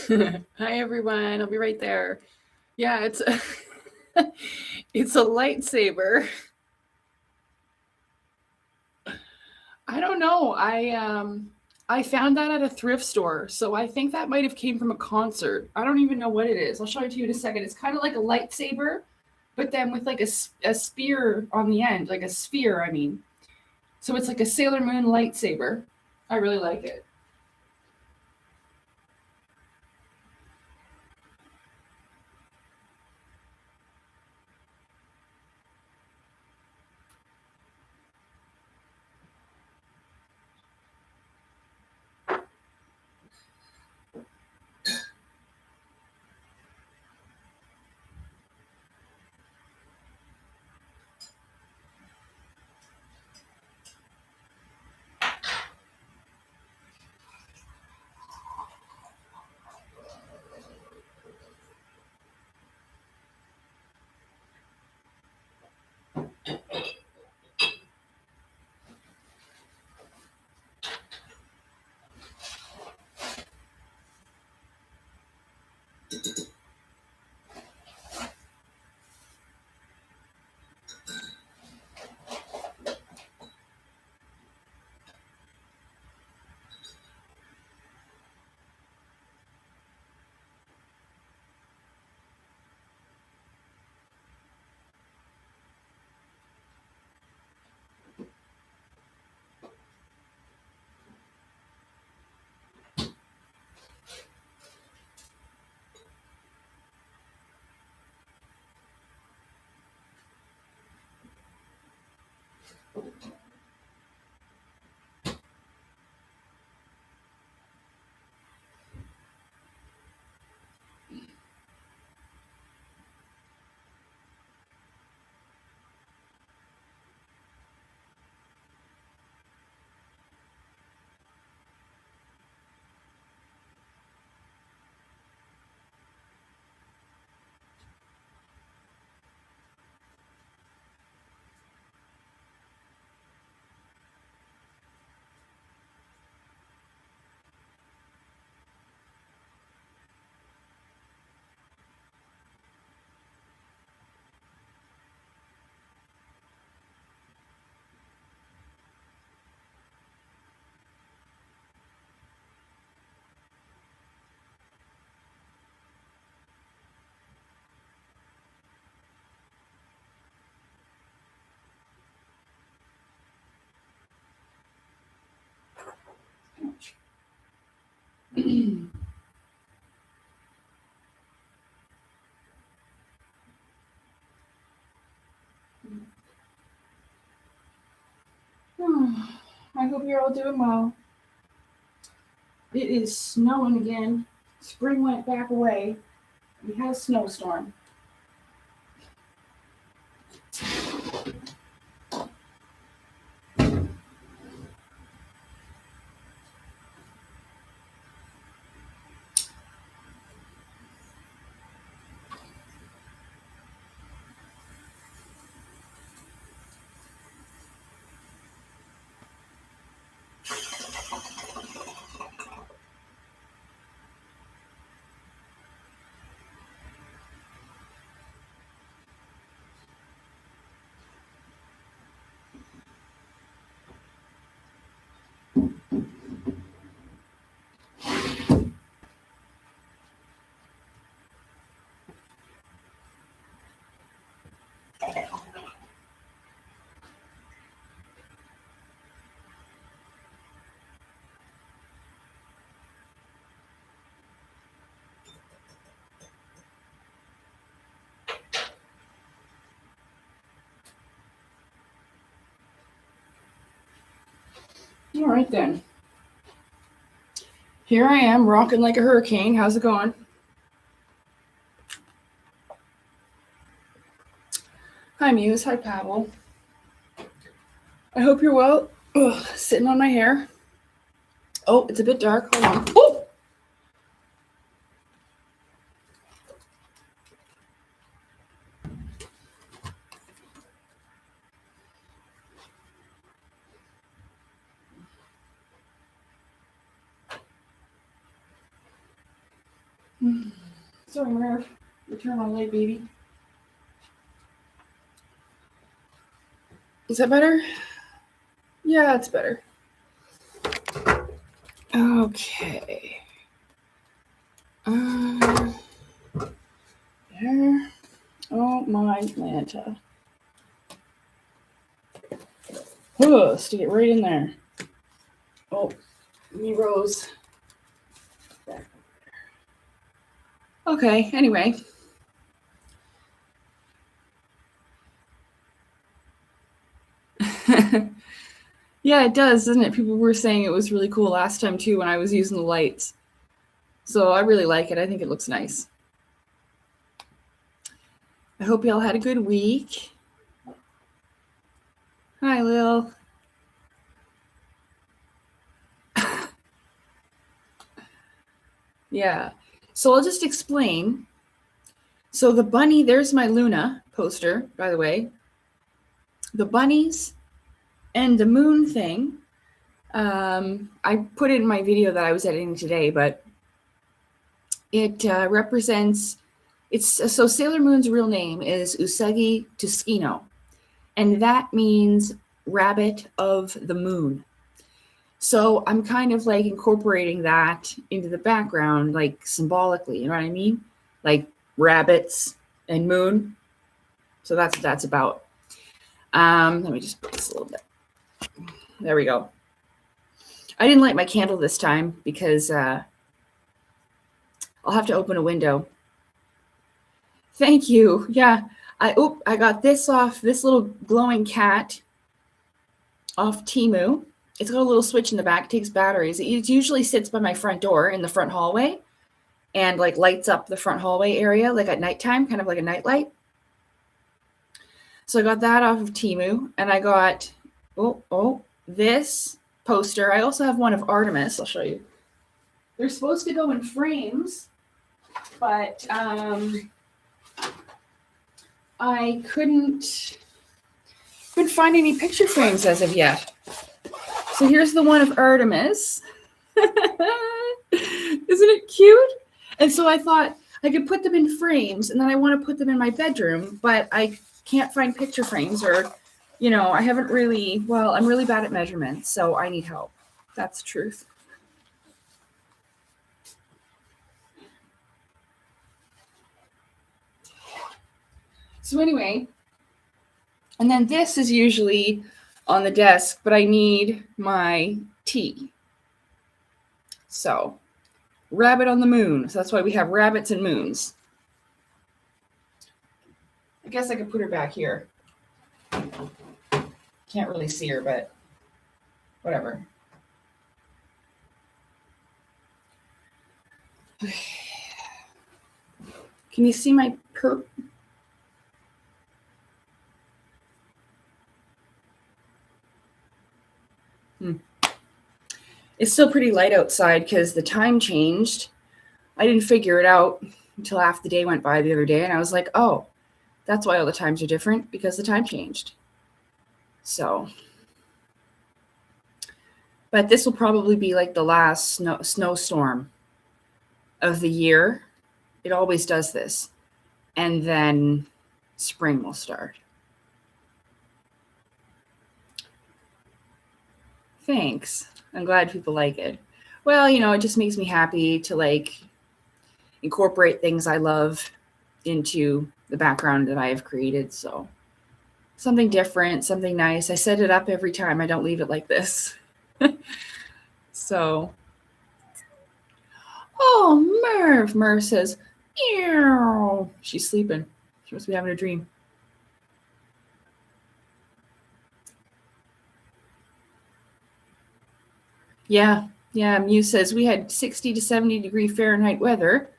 Hi everyone, I'll be right there. Yeah, it's it's a lightsaber. I don't know. I found that at a thrift store, so I think that might have came from a concert. I don't even know what it is. I'll show it to you in a second. It's kind of like a lightsaber, but then with like a spear on the end, like a sphere. I mean, so it's like a Sailor Moon lightsaber. I really like it. I hope you're all doing well. It is snowing again. Spring went back away. We had a snowstorm. All right then. Here I am, rocking like a hurricane. How's it going? Hi Muse. Hi Pavel. I hope you're well. Ugh, sitting on my hair. Oh, it's a bit dark. Hold on. Oh! Sorry, Merv. Return on late, baby. Is that better? Yeah, it's better. Okay. There. Oh my Lanta. Oh, stick it right in there. Oh, me rose. Okay, anyway. Yeah, it does, doesn't it? People were saying it was really cool last time too when I was using the lights. So I really like it. I think it looks nice. I hope y'all had a good week. Hi, Lil. Yeah. So I'll just explain. So the bunny, there's my Luna poster, by the way. The bunnies and the moon thing. I put it in my video that I was editing today, but it represents, so Sailor Moon's real name is Usagi Tsushima, and that means rabbit of the moon. So I'm kind of like incorporating that into the background, like symbolically, you know what I mean? Like rabbits and moon. So that's what that's about. Let me just put this a little bit. There we go. I didn't light my candle this time because I'll have to open a window. Thank you. Yeah, I got this off, this little glowing cat off Temu. It's got a little switch in the back, takes batteries. It usually sits by my front door in the front hallway and like lights up the front hallway area like at nighttime, kind of like a nightlight. So I got that off of Temu, and I got this poster. I also have one of Artemis. I'll show you. They're supposed to go in frames, but I couldn't find any picture frames as of yet. So here's the one of Artemis. Isn't it cute? And so I thought I could put them in frames, and then I want to put them in my bedroom, but I can't find picture frames, or, you know, I haven't really, well, I'm really bad at measurements, so I need help. That's the truth. So anyway, and then this is usually on the desk, but I need my tea. So, rabbit on the moon. So that's why we have rabbits and moons. I guess I could put her back here. Can't really see her, but whatever. Can you see my perp? It's still pretty light outside because the time changed. I didn't figure it out until half the day went by the other day, and I was like, oh, that's why all the times are different, because the time changed. So, but this will probably be like the last snowstorm of the year. It always does this. And then spring will start. Thanks. I'm glad people like it. Well, you know, it just makes me happy to like incorporate things I love into the background that I have created. So something different, something nice. I set it up every time. I don't leave it like this. So, oh, Merv says, ew. She's sleeping. She must be having a dream. Yeah. Mew says we had 60 to 70 degree Fahrenheit weather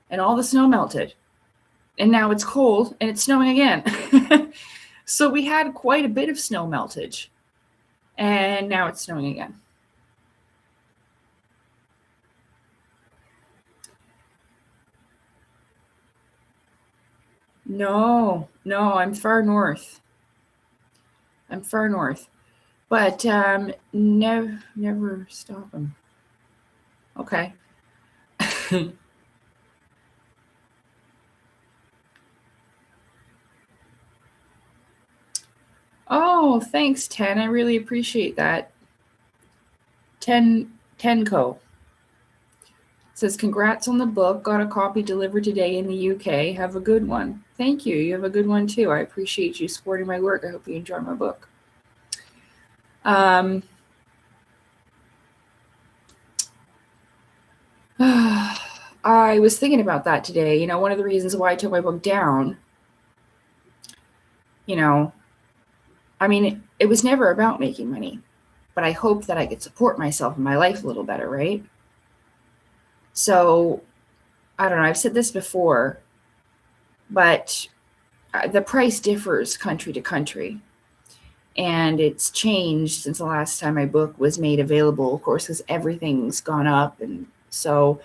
and all the snow melted. And now it's cold and it's snowing again. So we had quite a bit of snow meltage. And now it's snowing again. No, I'm far north. But never stop them. Okay. Oh, thanks, Ten. I really appreciate that. Tenco says, congrats on the book. Got a copy delivered today in the UK. Have a good one. Thank you. You have a good one too. I appreciate you supporting my work. I hope you enjoy my book. I was thinking about that today. You know, one of the reasons why I took my book down, you know, I mean, it was never about making money, but I hoped that I could support myself in my life a little better, right? So, I don't know, I've said this before, but the price differs country to country. And it's changed since the last time my book was made available, of course, because everything's gone up. And so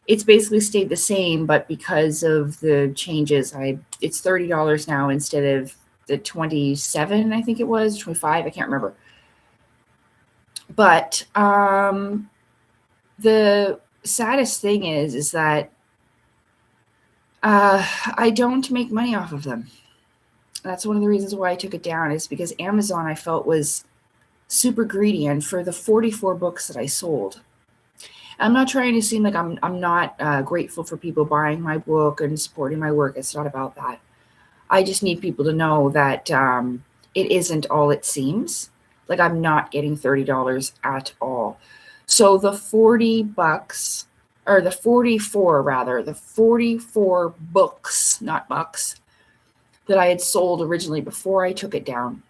it's basically stayed the same, but because of the changes, it's $30 now instead of the 27, I think it was, 25, I can't remember. But the saddest thing is that I don't make money off of them. That's one of the reasons why I took it down, is because Amazon, I felt, was super greedy. And for the 44 books that I sold, I'm not trying to seem like I'm not grateful for people buying my book and supporting my work. It's not about that. I just need people to know that it isn't all it seems. Like, I'm not getting $30 at all. So the 40 bucks, or the 44 rather, the 44 books, not bucks, that I had sold originally before I took it down,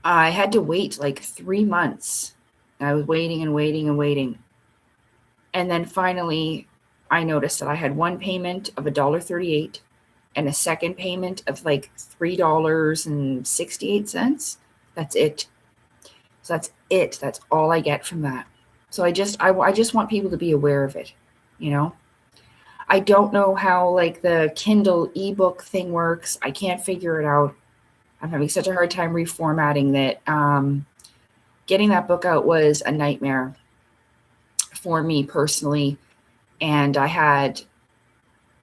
I had to wait like 3 months. I was waiting and waiting and waiting. And then finally, I noticed that I had one payment of $1.38 and a second payment of like $3.68. That's it. So that's it. That's all I get from that. So I just want people to be aware of it, you know? I don't know how like the Kindle ebook thing works. I can't figure it out. I'm having such a hard time reformatting that. Getting that book out was a nightmare for me personally. And I had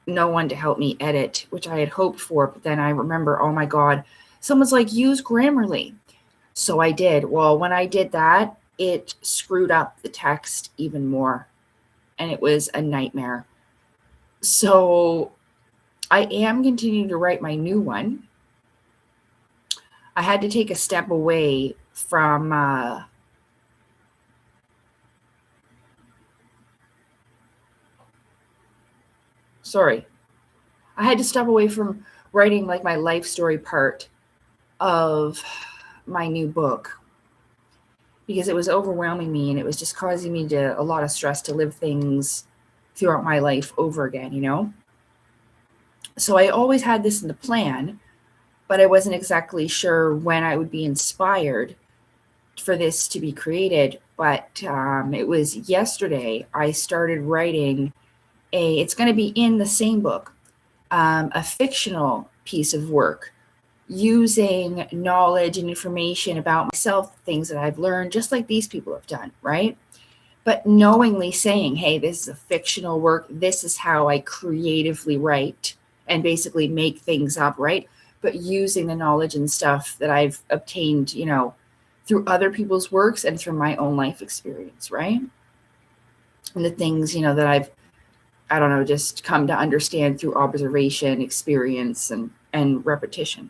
no one to help me edit, which I had hoped for. But then I remember, oh my God, someone's like, use Grammarly. So I did. Well, when I did that, it screwed up the text even more. And it was a nightmare. So I am continuing to write my new one. I had to take a step away from I had to step away from writing like my life story part of my new book because it was overwhelming me and it was just causing me a lot of stress to live things throughout my life over again, you know? So I always had this in the plan, but I wasn't exactly sure when I would be inspired for this to be created. But it was yesterday I started writing it's going to be in the same book, a fictional piece of work using knowledge and information about myself, things that I've learned, just like these people have done, right? But knowingly saying, hey, this is a fictional work. This is how I creatively write and basically make things up, right? But using the knowledge and stuff that I've obtained, you know, through other people's works and through my own life experience, right? And the things, you know, that I've, I don't know, just come to understand through observation, experience, and repetition.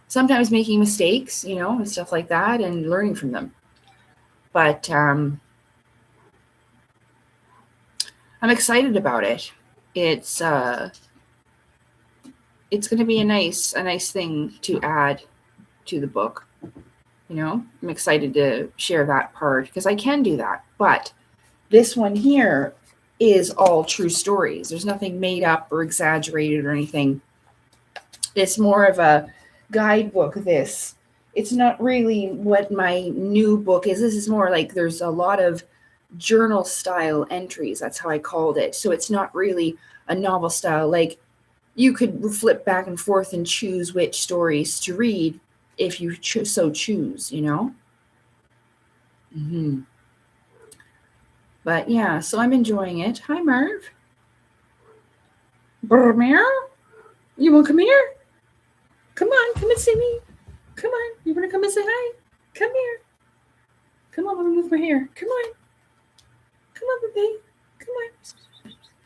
Sometimes making mistakes, you know, and stuff like that, and learning from them. But I'm excited about it. It's going to be a nice thing to add to the book. You know, I'm excited to share that part because I can do that. But this one here is all true stories. There's nothing made up or exaggerated or anything. It's more of a guidebook. It's not really what my new book is. This is more like there's a lot of journal style entries. That's how I called it. So it's not really a novel style. Like you could flip back and forth and choose which stories to read if you so choose, you know? Mm-hmm. But yeah, so I'm enjoying it. Hi, Merv. Brr, you want to come here? Come on, come and see me. Come on, you want to come and say hi? Come here. Come on, let me move my hair. Come on. Come on, baby. Come on.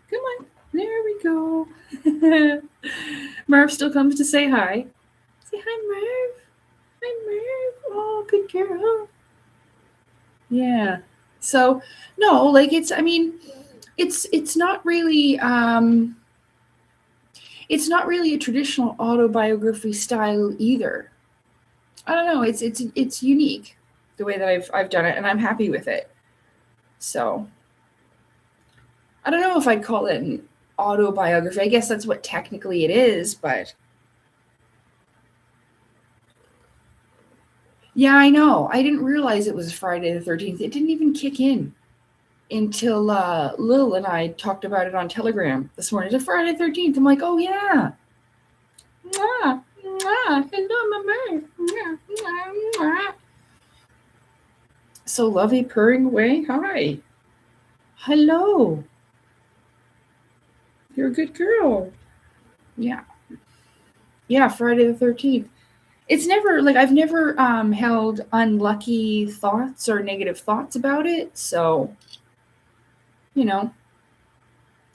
Come on. There we go. Merv still comes to say hi. Say hi, Merv. Hi, Merv. Oh, good girl. Yeah. So, no, like it's not really it's not really a traditional autobiography style either. I don't know, it's unique the way that I've done it, and I'm happy with it. So, I don't know if I'd call it an autobiography. I guess that's what technically it is, but yeah, I know. I didn't realize it was Friday the 13th. It didn't even kick in until Lil and I talked about it on Telegram this morning. It's a Friday the 13th. I'm like, oh yeah. Mwah, mwah. Hello, mama. Mwah, mwah, mwah. So Lovey purring away. Hi. Hello. You're a good girl. Yeah. Yeah, Friday the 13th. It's never, like, I've never held unlucky thoughts or negative thoughts about it. So, you know,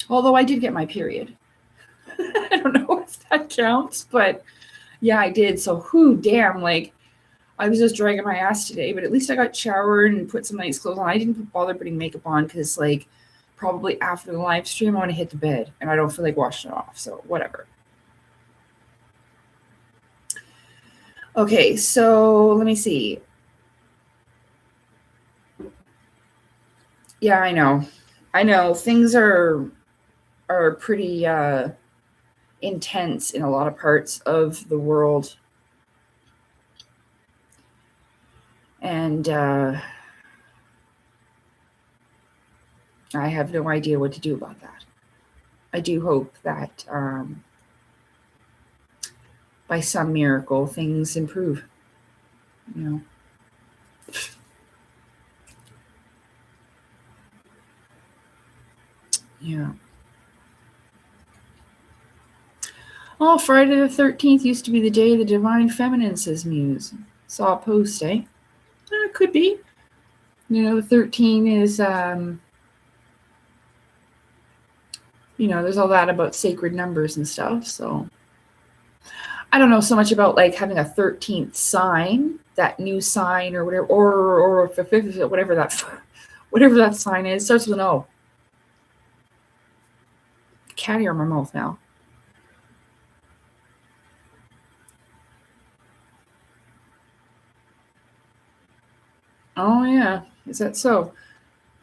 although I did get my period. I don't know if that counts, but yeah, I did. So, damn, like, I was just dragging my ass today, but at least I got showered and put some nice clothes on. I didn't bother putting makeup on because, like, probably after the live stream, I want to hit the bed and I don't feel like washing it off. So, whatever. Okay, so let me see. Yeah, I know. Things are pretty intense in a lot of parts of the world. And I have no idea what to do about that. I do hope that by some miracle things improve. You know. Yeah. Oh, Friday the 13th used to be the day the Divine Feminine says muse. Saw a post, eh? It could be. You know, 13 is, you know, there's all that about sacred numbers and stuff. So I don't know so much about like having a 13th sign, that new sign or whatever, or whatever that sign is. Starts with an O. Catty on my mouth now. Oh yeah, is that so?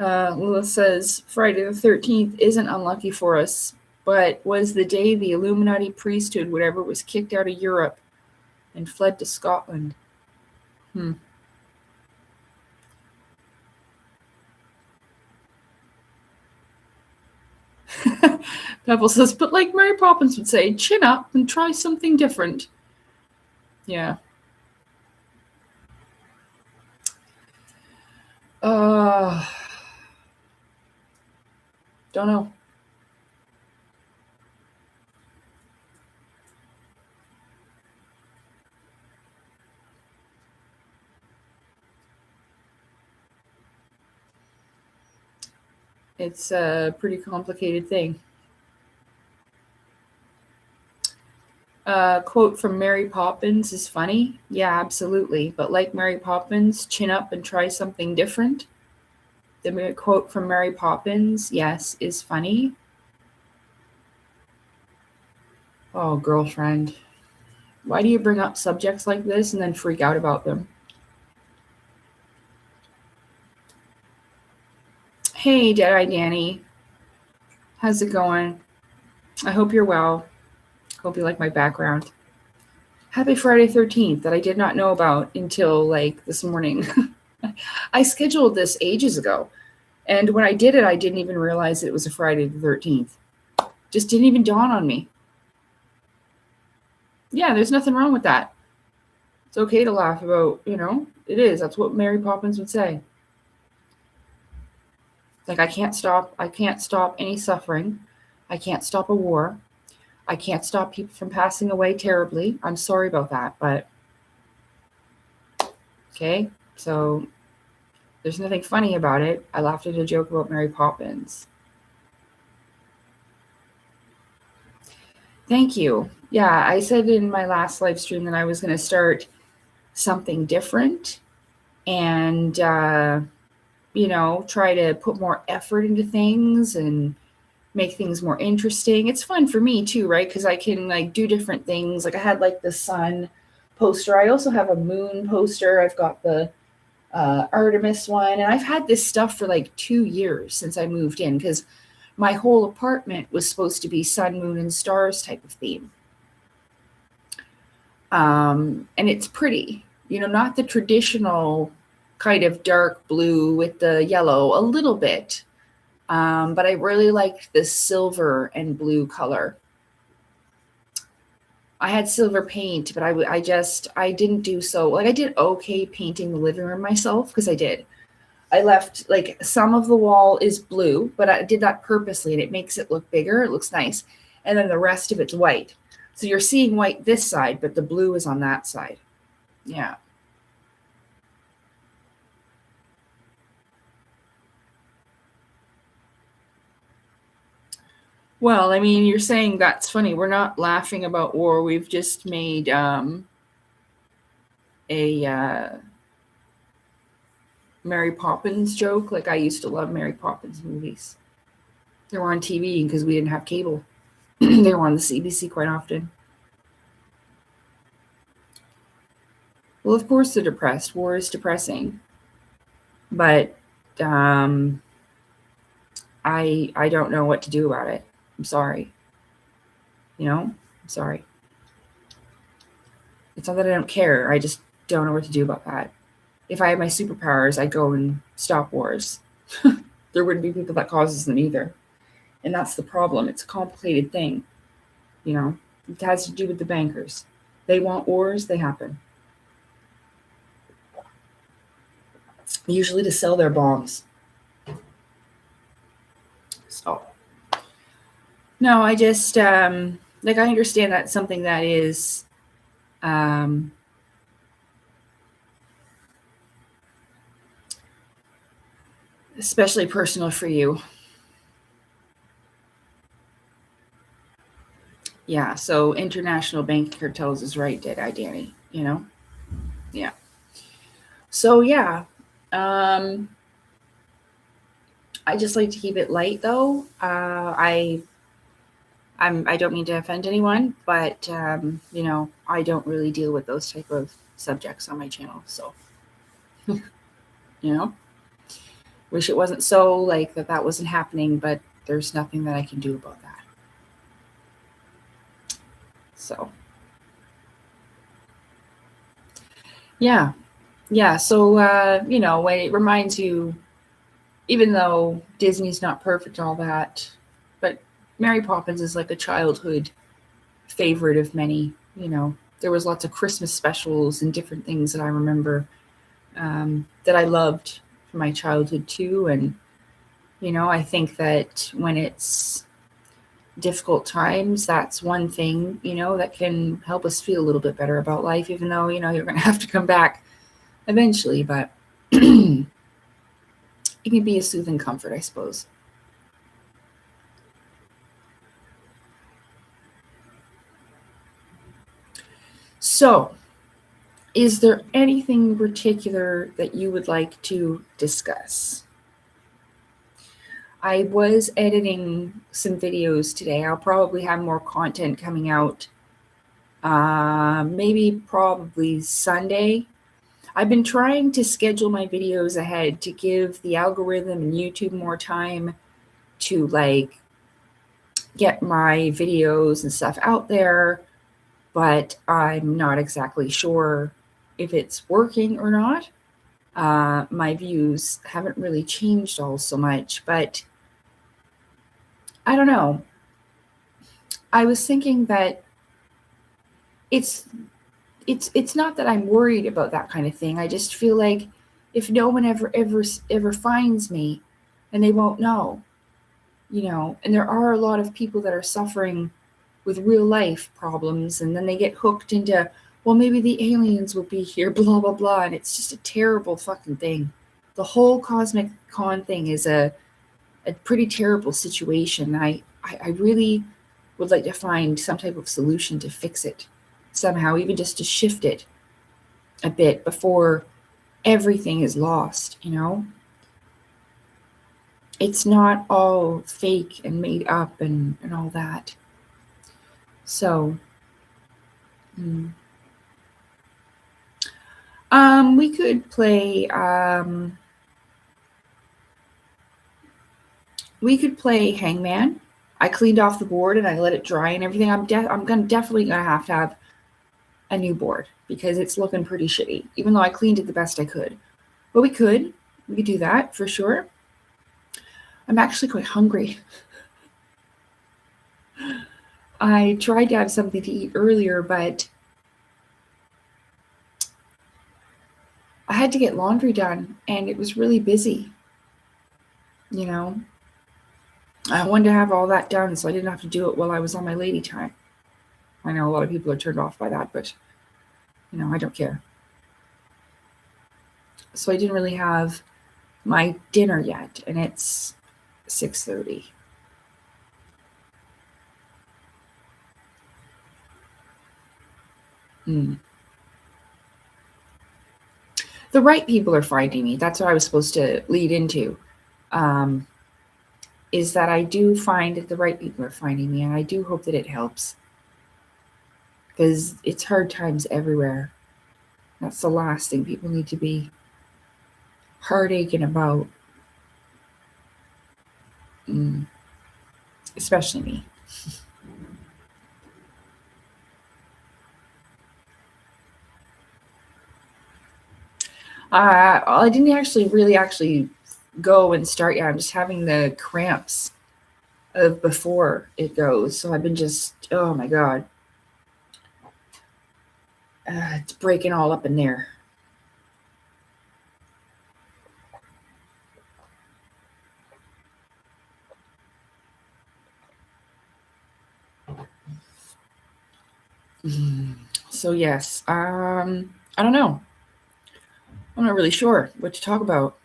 Lilith says Friday the 13th isn't unlucky for us, but was the day the Illuminati priesthood, whatever, was kicked out of Europe and fled to Scotland. Pebble says, but like Mary Poppins would say, chin up and try something different. Yeah. Don't know. It's a pretty complicated thing. Quote from Mary Poppins is funny. Yeah, absolutely. But like Mary Poppins, chin up and try something different. The quote from Mary Poppins, yes, is funny. Oh, girlfriend. Why do you bring up subjects like this and then freak out about them? Hey, Dead-Eye Danny. How's it going? I hope you're well. Hope you like my background. Happy Friday 13th that I did not know about until like this morning. I scheduled this ages ago. And when I did it, I didn't even realize it was a Friday the 13th. Just didn't even dawn on me. Yeah, there's nothing wrong with that. It's okay to laugh about, you know, it is. That's what Mary Poppins would say. Like, I can't stop any suffering. I can't stop a war. I can't stop people from passing away terribly. I'm sorry about that, but okay. So there's nothing funny about it. I laughed at a joke about Mary Poppins. Thank you. Yeah, I said in my last live stream that I was going to start something different and, try to put more effort into things and make things more interesting. It's fun for me too, right? Because I can like do different things. Like I had like the sun poster. I also have a moon poster. I've got the Artemis one, and I've had this stuff for like 2 years since I moved in because my whole apartment was supposed to be sun, moon, and stars type of theme. And it's pretty, not the traditional kind of dark blue with the yellow, a little bit. But I really liked the silver and blue color. I had silver paint, but I didn't do so. Like I did okay painting the living room myself because I did. I left like some of the wall is blue, but I did that purposely and it makes it look bigger. It looks nice. And then the rest of it's white. So you're seeing white this side, but the blue is on that side. Yeah. Well, I mean, you're saying that's funny. We're not laughing about war. We've just made a Mary Poppins joke. Like I used to love Mary Poppins movies. They were on TV because we didn't have cable. They were on the CBC quite often. Well, of course they're depressed. War is depressing. But I don't know what to do about it. I'm sorry. I'm sorry. It's not that I don't care. I just don't know what to do about that. If I had my superpowers, I'd go and stop wars. There wouldn't be people that causes them either. And that's the problem. It's a complicated thing. It has to do with the bankers. They want wars, they happen. Usually to sell their bombs. So, no, I just, I understand that's something that is, especially personal for you. Yeah, so international bank cartels is right, Danny, Yeah. So, yeah. I just like to keep it light, though. I don't mean to offend anyone, but I don't really deal with those type of subjects on my channel. So, wish it wasn't so, like that wasn't happening, but there's nothing that I can do about that. So, yeah. So, it reminds you, even though Disney's not perfect and all that, but Mary Poppins is like a childhood favorite of many. There was lots of Christmas specials and different things that I remember that I loved from my childhood too. And, I think that when it's difficult times, that's one thing, that can help us feel a little bit better about life, even though, you're going to have to come back eventually, but it can be a soothing comfort, I suppose. So, is there anything in particular that you would like to discuss? I was editing some videos today. I'll probably have more content coming out probably Sunday. I've been trying to schedule my videos ahead to give the algorithm and YouTube more time to get my videos and stuff out there, but I'm not exactly sure if it's working or not. My views haven't really changed all so much, but I don't know. I was thinking that it's not that I'm worried about that kind of thing. I just feel like if no one ever finds me, and they won't know, and there are a lot of people that are suffering with real life problems, and then they get hooked into, well, maybe the aliens will be here, blah, blah, blah. And it's just a terrible fucking thing. The whole Cosmic Con thing is a pretty terrible situation. I really would like to find some type of solution to fix it somehow, even just to shift it a bit before everything is lost, you know? It's not all fake and made up and all that. So, we could play, Hangman. I cleaned off the board and I let it dry and everything. I'm definitely gonna have to have a new board because it's looking pretty shitty, even though I cleaned it the best I could. But we could do that for sure. I'm actually quite hungry. I tried to have something to eat earlier, but I had to get laundry done and it was really busy. You know, I wanted to have all that done so I didn't have to do it while I was on my lady time. I know a lot of people are turned off by that, but, you know, I don't care. So I didn't really have my dinner yet, and it's 6:30. The right people are finding me. That's what I was supposed to lead into. Is that I do find that the right people are finding me, and I do hope that it helps. Because it's hard times everywhere. That's the last thing people need to be heartaching about. Especially me. I didn't really go and start yet. I'm just having the cramps of before it goes. So I've been just, oh my God. It's breaking all up in there. So yes, I don't know. I'm not really sure what to talk about.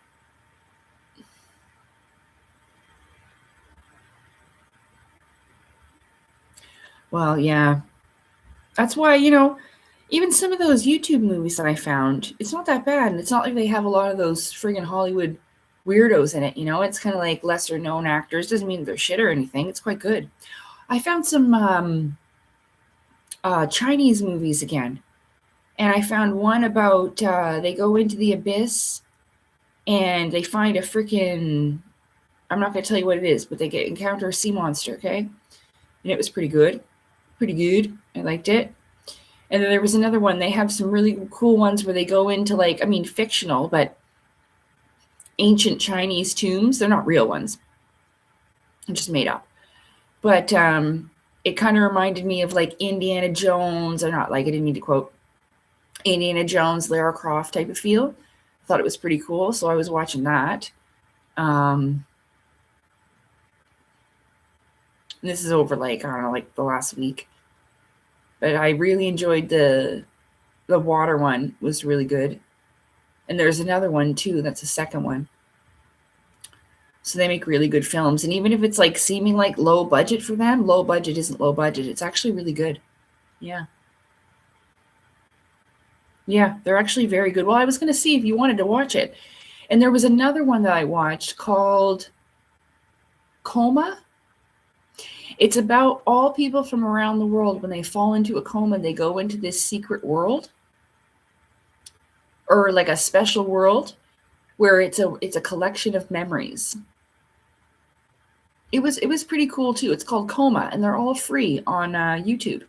Well, yeah. That's why, you know, even some of those YouTube movies that I found, it's not that bad. And it's not like they have a lot of those friggin' Hollywood weirdos in it, you know? It's kind of like lesser known actors. Doesn't mean they're shit or anything. It's quite good. I found some Chinese movies again. And I found one about they go into the abyss and they find a freaking, I'm not going to tell you what it is, but they encounter a sea monster, okay? And it was pretty good. Pretty good. I liked it. And then there was another one. They have some really cool ones where they go into, like, I mean, fictional, but ancient Chinese tombs. They're not real ones. They're just made up. But it kind of reminded me of, like, Indiana Jones, or not, like, I didn't need to quote Indiana Jones, Lara Croft type of feel. I thought it was pretty cool, so I was watching that. This is over, like, I don't know, like the last week. But I really enjoyed the water one. It was really good. And there's another one too. That's the second one. So they make really good films. And even if it's like seeming like low budget for them, low budget isn't low budget. It's actually really good. Yeah. Yeah, they're actually very good. Well, I was going to see if you wanted to watch it. And there was another one that I watched called Coma. It's about all people from around the world. When they fall into a coma, they go into this secret world, or like a special world, where it's a collection of memories. It was pretty cool too. It's called Coma, and they're all free on YouTube.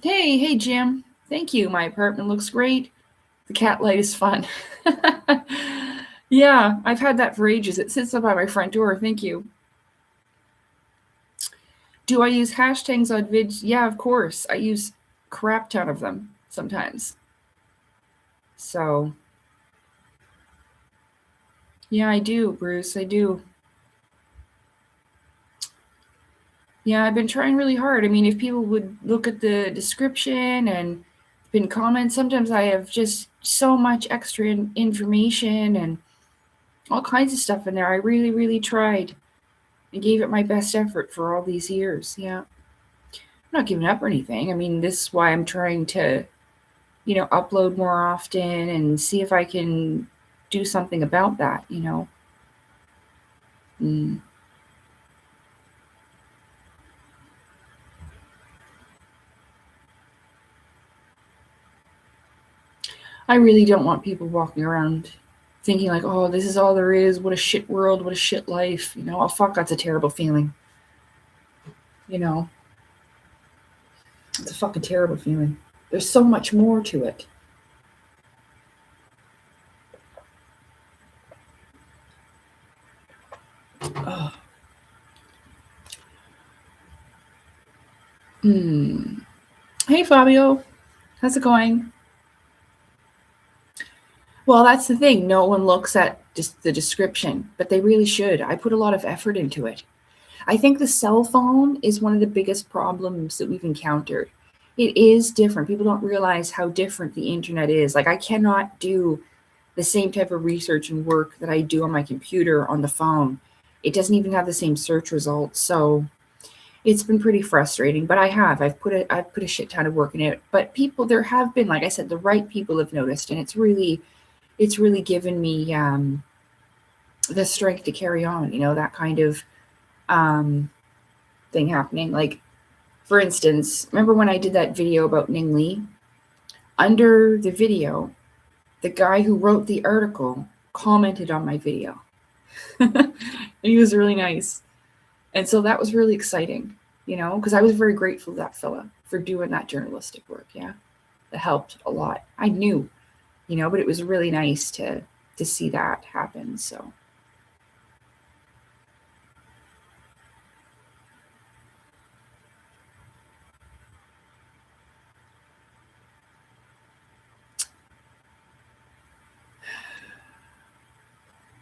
Hey Jim. Thank you. My apartment looks great. The cat light is fun. Yeah, I've had that for ages. It sits up by my front door. Thank you. Do I use hashtags on vids? Yeah, of course. I use crap ton of them sometimes. So, yeah, I do, Bruce. I do. Yeah, I've been trying really hard. I mean, if people would look at the description and pin comments, sometimes I have just so much extra information and all kinds of stuff in there. I really, really tried and gave it my best effort for all these years. Yeah. I'm not giving up or anything. I mean, this is why I'm trying to, upload more often and see if I can do something about that, Mm. I really don't want people walking around thinking like, oh, this is all there is. What a shit world. What a shit life. Oh, fuck, that's a terrible feeling. It's a fucking terrible feeling. There's so much more to it. Oh. Hey, Fabio. How's it going? Well, that's the thing. No one looks at just the description, but they really should. I put a lot of effort into it. I think the cell phone is one of the biggest problems that we've encountered. It is different. People don't realize how different the internet is. Like, I cannot do the same type of research and work that I do on my computer on the phone. It doesn't even have the same search results. So it's been pretty frustrating, but I've put a shit ton of work in it. But there have been, like I said, the right people have noticed, and it's really given me the strength to carry on, that kind of thing happening. Like, for instance, remember when I did that video about Ning Li? Under the video, the guy who wrote the article commented on my video. And he was really nice. And so that was really exciting, because I was very grateful to that fella for doing that journalistic work. Yeah. That helped a lot. I knew, but it was really nice to see that happen. So.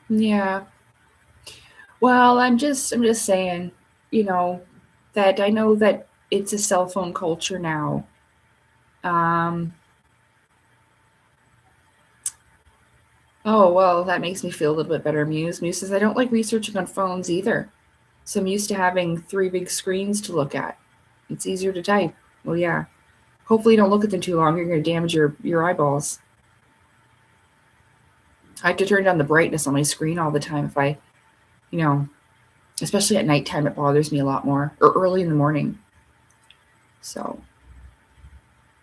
Yeah. Well, I'm just saying, that I know that it's a cell phone culture now. Oh, well, that makes me feel a little bit better. Muse says, I don't like researching on phones either. So I'm used to having 3 big screens to look at. It's easier to type. Well, yeah. Hopefully you don't look at them too long. You're going to damage your eyeballs. I have to turn down the brightness on my screen all the time if I, especially at nighttime, it bothers me a lot more, or early in the morning. So,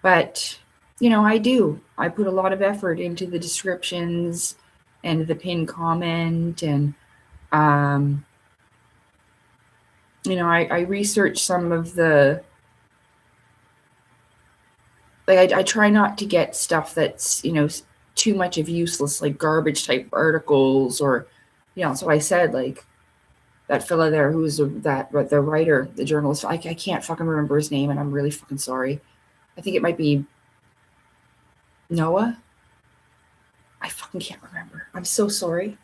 but, I put a lot of effort into the descriptions and the pinned comment, and, I researched some of the, like, I try not to get stuff that's, too much of useless, like garbage type articles, or, so I said, like, that fella there who's the writer, the journalist, I can't fucking remember his name, and I'm really fucking sorry. I think it might be Noah. I fucking can't remember. I'm so sorry.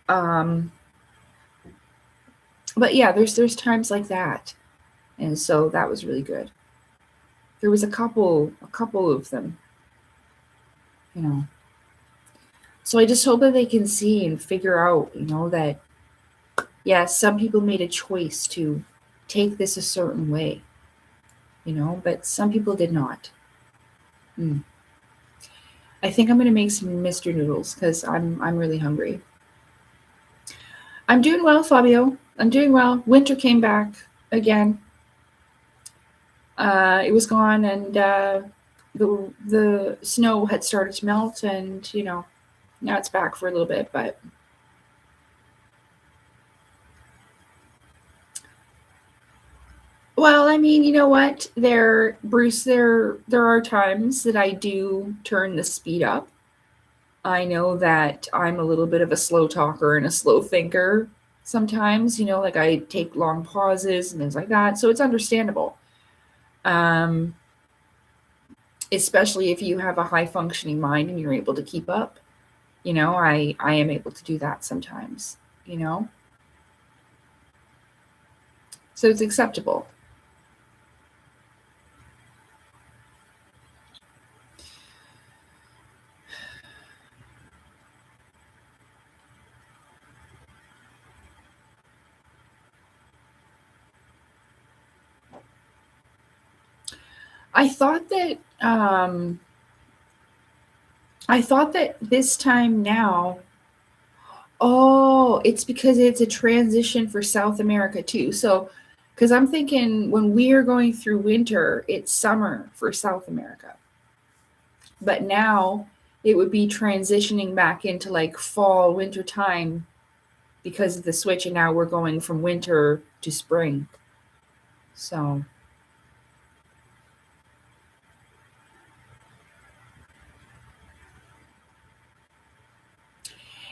But yeah, there's times like that. And so that was really good. There was a couple of them, So I just hope that they can see and figure out, that, yeah, some people made a choice to take this a certain way, but some people did not. I think I'm going to make some Mr. Noodles because I'm really hungry. I'm doing well, Fabio. I'm doing well. Winter came back again. It was gone, and the snow had started to melt, and now it's back for a little bit, but well, I mean, you know what? Bruce, there are times that I do turn the speed up. I know that I'm a little bit of a slow talker and a slow thinker sometimes, like I take long pauses and things like that. So it's understandable. Especially if you have a high functioning mind and you're able to keep up. I am able to do that sometimes, So it's acceptable. I thought that this time now, oh, it's because it's a transition for South America too. So, because I'm thinking when we are going through winter, it's summer for South America. But now it would be transitioning back into like fall, winter time because of the switch. And now we're going from winter to spring. So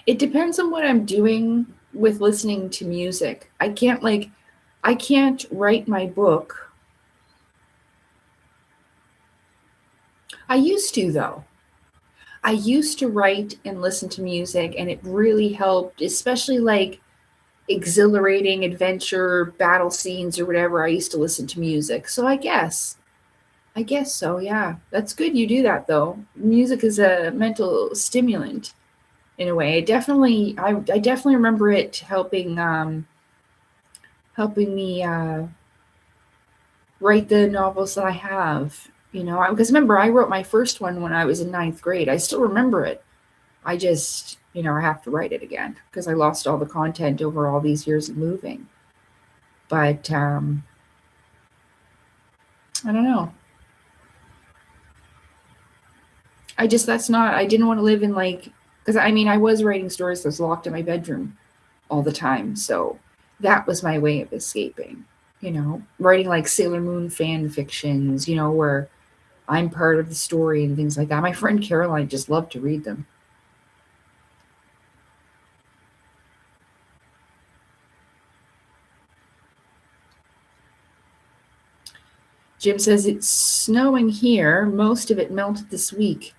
it depends on what I'm doing with listening to music. I can't write my book. I used to though. I used to write and listen to music and it really helped, especially like exhilarating adventure battle scenes or whatever. I used to listen to music. So I guess so, yeah. That's good you do that though. Music is a mental stimulant in a way. I definitely remember it helping me write the novels that I have. You know, because remember, I wrote my first one when I was in ninth grade. I still remember it. I just, I have to write it again because I lost all the content over all these years of moving. But I don't know. I didn't want to live in like, because I mean, I was writing stories that was locked in my bedroom all the time. So that was my way of escaping, writing like Sailor Moon fan fictions, where I'm part of the story and things like that. My friend Caroline just loved to read them. Jim says it's snowing here. Most of it melted this week.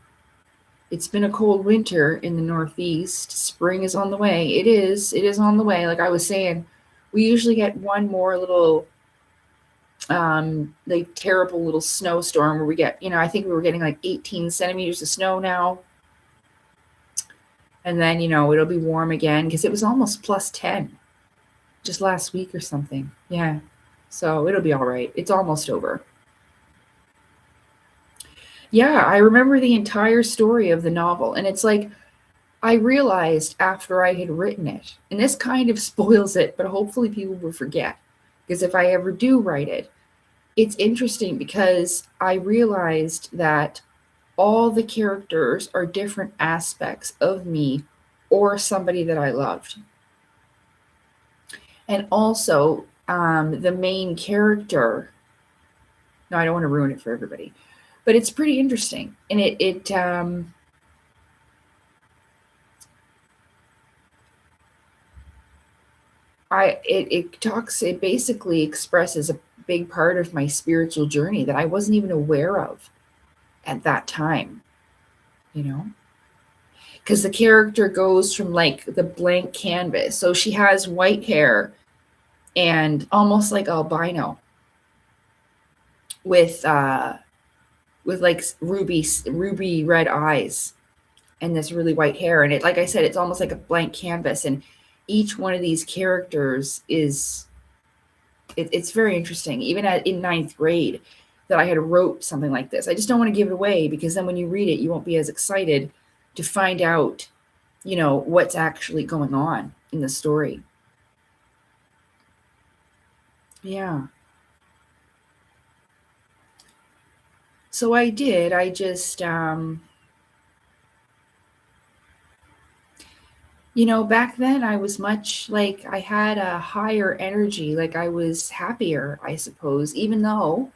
It's been a cold winter in the Northeast. Spring is on the way. It is. It is on the way. Like I was saying, we usually get one more little like terrible little snowstorm where we get, I think we were getting like 18 centimeters of snow now. And then, it'll be warm again because it was almost plus 10 just last week or something. Yeah. So it'll be all right. It's almost over. Yeah, I remember the entire story of the novel. And it's like, I realized after I had written it, and this kind of spoils it, but hopefully people will forget. Because if I ever do write it, it's interesting because I realized that all the characters are different aspects of me or somebody that I loved. And also, the main character, no, I don't want to ruin it for everybody, but it's pretty interesting. And it basically expresses a big part of my spiritual journey that I wasn't even aware of at that time, because the character goes from like the blank canvas. So she has white hair and almost like albino with like ruby red eyes and this really white hair. And it, like I said, it's almost like a blank canvas. And each one of these characters it's very interesting. Even in ninth grade that I had wrote something like this. I just don't want to give it away because then when you read it, you won't be as excited to find out, what's actually going on in the story. Yeah. So I did. I just, back then I was much like I had a higher energy, like I was happier, I suppose, even though,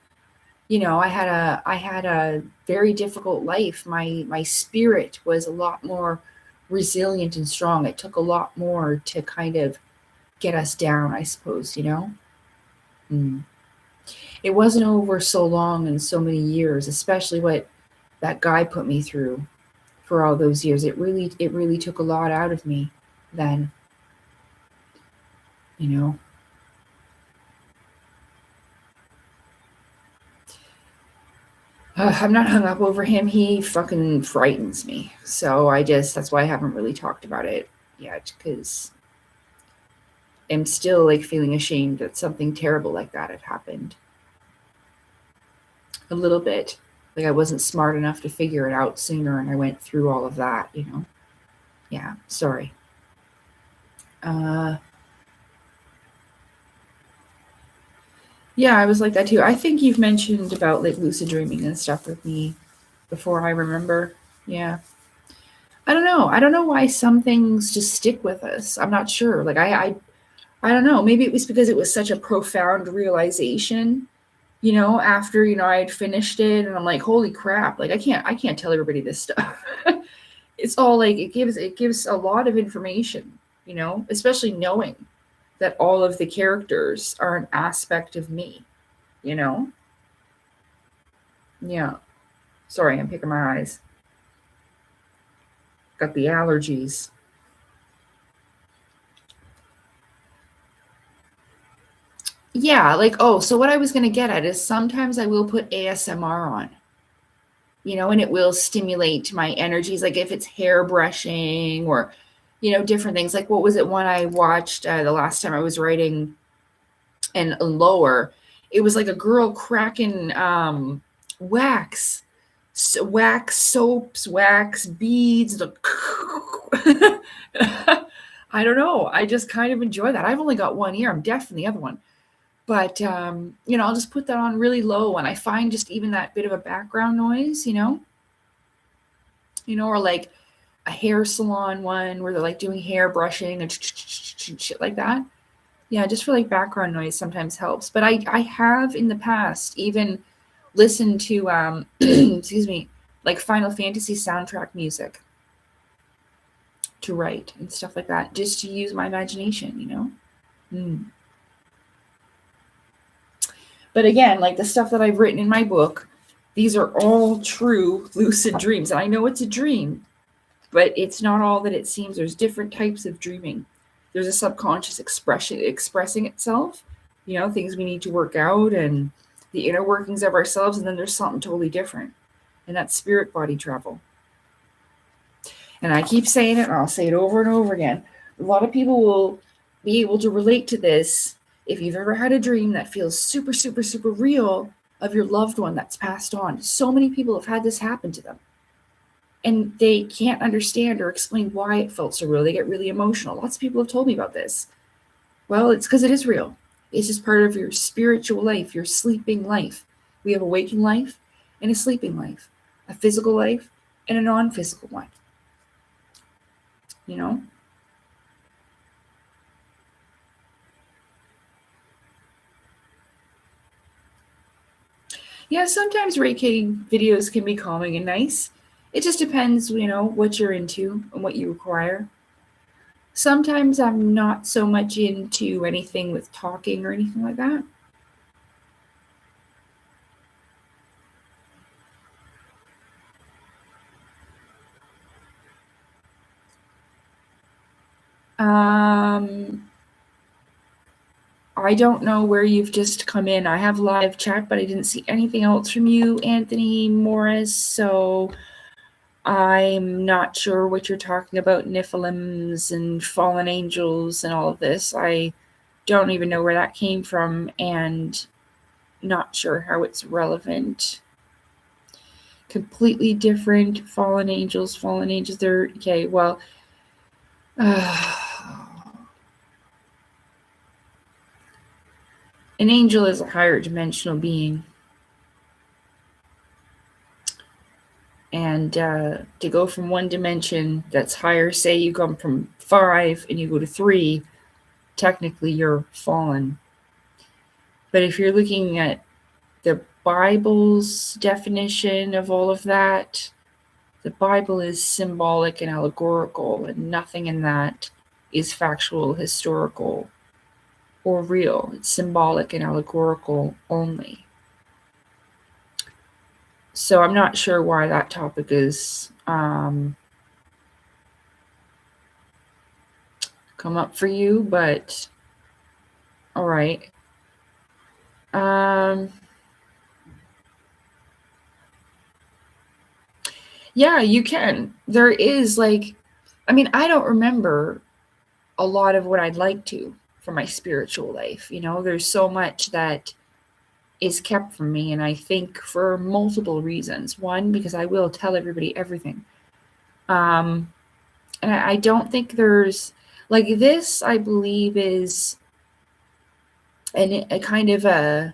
I had a very difficult life. My spirit was a lot more resilient and strong. It took a lot more to kind of get us down, I suppose, Mm. It wasn't over so long and so many years, especially what that guy put me through for all those years. It really took a lot out of me then, you know. I'm not hung up over him. He fucking frightens me. So that's why I haven't really talked about it yet, because I'm still like feeling ashamed that something terrible like that had happened. A little bit. Like I wasn't smart enough to figure it out sooner, and I went through all of that, you know? Yeah, sorry. Yeah, I was like that too. I think you've mentioned about like lucid dreaming and stuff with me before, I remember. Yeah. I don't know. I don't know why some things just stick with us. I'm not sure. Like I don't know. Maybe it was because it was such a profound realization, you know, after, you know, I had finished it and I'm like, holy crap, like I can't tell everybody this stuff. It's all like it gives a lot of information, you know, especially knowing that all of the characters are an aspect of me, you know? Yeah. Sorry, I'm picking my eyes. Got the allergies. Yeah, like, oh, so what I was going to get at is sometimes I will put ASMR on, you know, and it will stimulate my energies. Like if it's hair brushing or, you know, different things. Like what was it one I watched the last time I was writing and lower? It was like a girl cracking wax, wax soaps, wax beads. I don't know. I just kind of enjoy that. I've only got one ear. I'm deaf in the other one. But, you know, I'll just put that on really low, and I find just even that bit of a background noise, you know, or like a hair salon one where they're like doing hair brushing and shit like that. Yeah, just for like background noise sometimes helps. But I have in the past even listened to, excuse me, like Final Fantasy soundtrack music to write and stuff like that, just to use my imagination, you know? Mm. But again, like the stuff that I've written in my book, these are all true lucid dreams. And I know it's a dream, but it's not all that it seems. There's different types of dreaming. There's a subconscious expression expressing itself, you know, things we need to work out and the inner workings of ourselves. And then there's something totally different. And that's spirit body travel. And I keep saying it, and I'll say it over and over again. A lot of people will be able to relate to this if you've ever had a dream that feels super, super, super real of your loved one that's passed on. So many people have had this happen to them. And they can't understand or explain why it felt so real. They get really emotional. Lots of people have told me about this. Well, it's because it is real. It's just part of your spiritual life, your sleeping life. We have a waking life and a sleeping life, a physical life and a non-physical one. You know? Yeah, sometimes Reiki videos can be calming and nice. It just depends, you know, what you're into and what you require. Sometimes I'm not so much into anything with talking or anything like that. I don't know where you've just come in. I have live chat, but I didn't see anything else from you, Anthony Morris. So I'm not sure what you're talking about, Nephilims and fallen angels and all of this. I don't even know where that came from and not sure how it's relevant. Completely different fallen angels. They're okay. Well, an angel is a higher dimensional being. And to go from one dimension that's higher, say you come from 5 and you go to 3, technically you're fallen. But if you're looking at the Bible's definition of all of that, the Bible is symbolic and allegorical, and nothing in that is factual, historical, or real. It's symbolic and allegorical only. So I'm not sure why that topic is come up for you, but all right. Yeah, you can. There is like, I mean, I don't remember a lot of what I'd like to for my spiritual life. You know, there's so much that is kept from me, and I think for multiple reasons. One, because I will tell everybody everything. Um, and I don't think there's like this, I believe, is a kind of a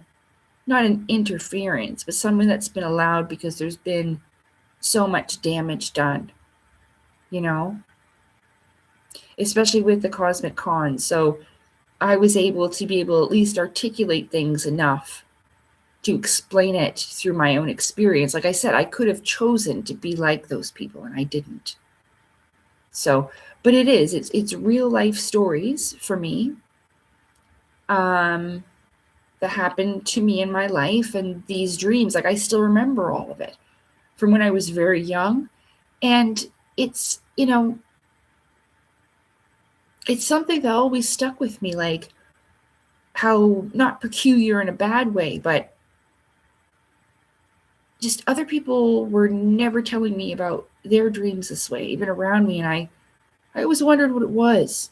not an interference, but something that's been allowed because there's been so much damage done, you know, especially with the cosmic cons. So I was able to be able to at least articulate things enough to explain it through my own experience. Like I said, I could have chosen to be like those people and I didn't. So, but it's real life stories for me um that happened to me in my life, and these dreams, like I still remember all of it from when I was very young. And it's, you know, it's something that always stuck with me, like how not peculiar in a bad way, but just other people were never telling me about their dreams this way, even around me. And I always wondered what it was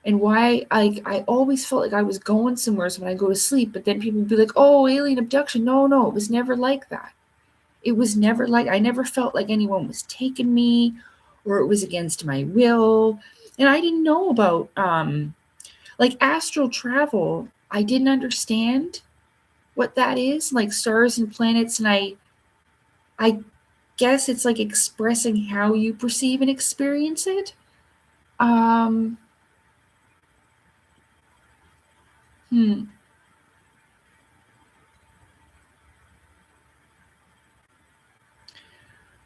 and why I always felt like I was going somewhere when I go to sleep. But then people would be like, oh, alien abduction. No, no, it was never like that. It was never like, I never felt like anyone was taking me or it was against my will. And I didn't know about like astral travel. I didn't understand what that is, like stars and planets. And I guess it's like expressing how you perceive and experience it. Um, hmm.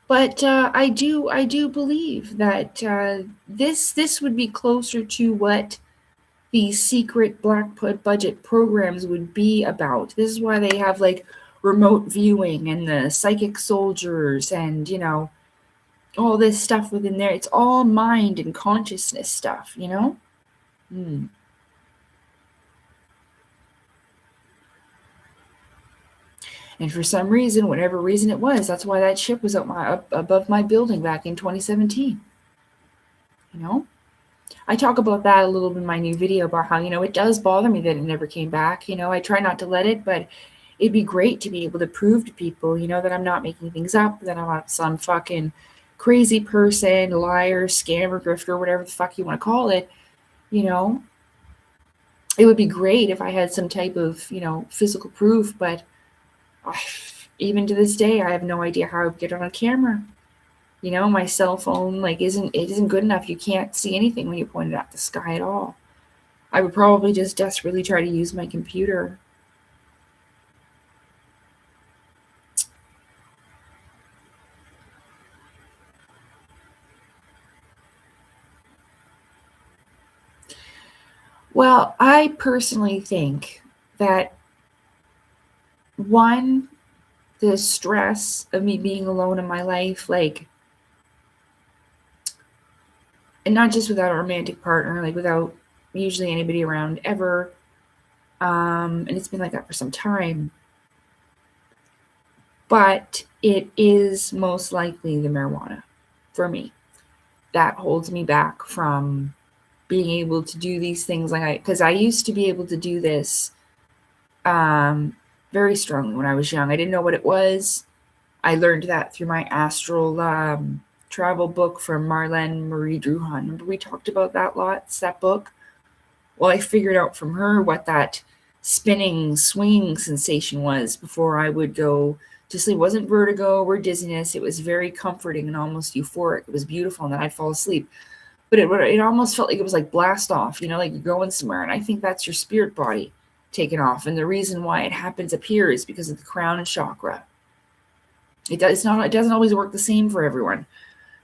But I do believe that this would be closer to what these secret black budget programs would be about. This is why they have like remote viewing and the psychic soldiers and, you know, all this stuff within there. It's all mind and consciousness stuff, you know? Hmm. And for some reason, whatever reason it was, that's why that ship was up above my building back in 2017. You know? I talk about that a little bit in my new video about how, you know, it does bother me that it never came back. You know, I try not to let it, but it'd be great to be able to prove to people, you know, that I'm not making things up, that I'm not some fucking crazy person, liar, scammer, grifter, whatever the fuck you want to call it. You know, it would be great if I had some type of, you know, physical proof, but even to this day, I have no idea how I would get on a camera. You know, my cell phone like isn't good enough. You can't see anything when you point it at the sky at all. I would probably just desperately try to use my computer. Well, I personally think that one, the stress of me being alone in my life, like, and not just without a romantic partner, like without usually anybody around ever. And it's been like that for some time. But it is most likely the marijuana for me that holds me back from being able to do these things like because I used to be able to do this um very strongly when I was young. I didn't know what it was. I learned that through my astral travel book from Marlene Marie Druhan. Remember we talked about that lots, that book? Well, I figured out from her what that spinning, swinging sensation was before I would go to sleep. It wasn't vertigo or dizziness. It was very comforting and almost euphoric. It was beautiful, and then I'd fall asleep. But it almost felt like it was like blast off, you know, like you're going somewhere. And I think that's your spirit body taken off. And the reason why it happens up here is because of the crown chakra. It doesn't always work the same for everyone.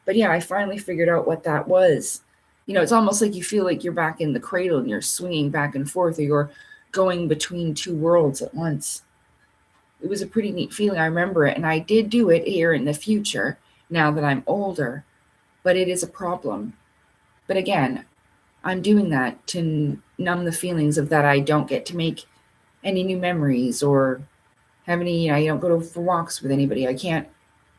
But yeah, I finally figured out what that was. You know, it's almost like you feel like you're back in the cradle and you're swinging back and forth, or you're going between two worlds at once. It was a pretty neat feeling. I remember it. And I did do it here in the future now that I'm older. But it is a problem. But again, I'm doing that to numb the feelings of that I don't get to make any new memories or have any, I don't go for walks with anybody. I can't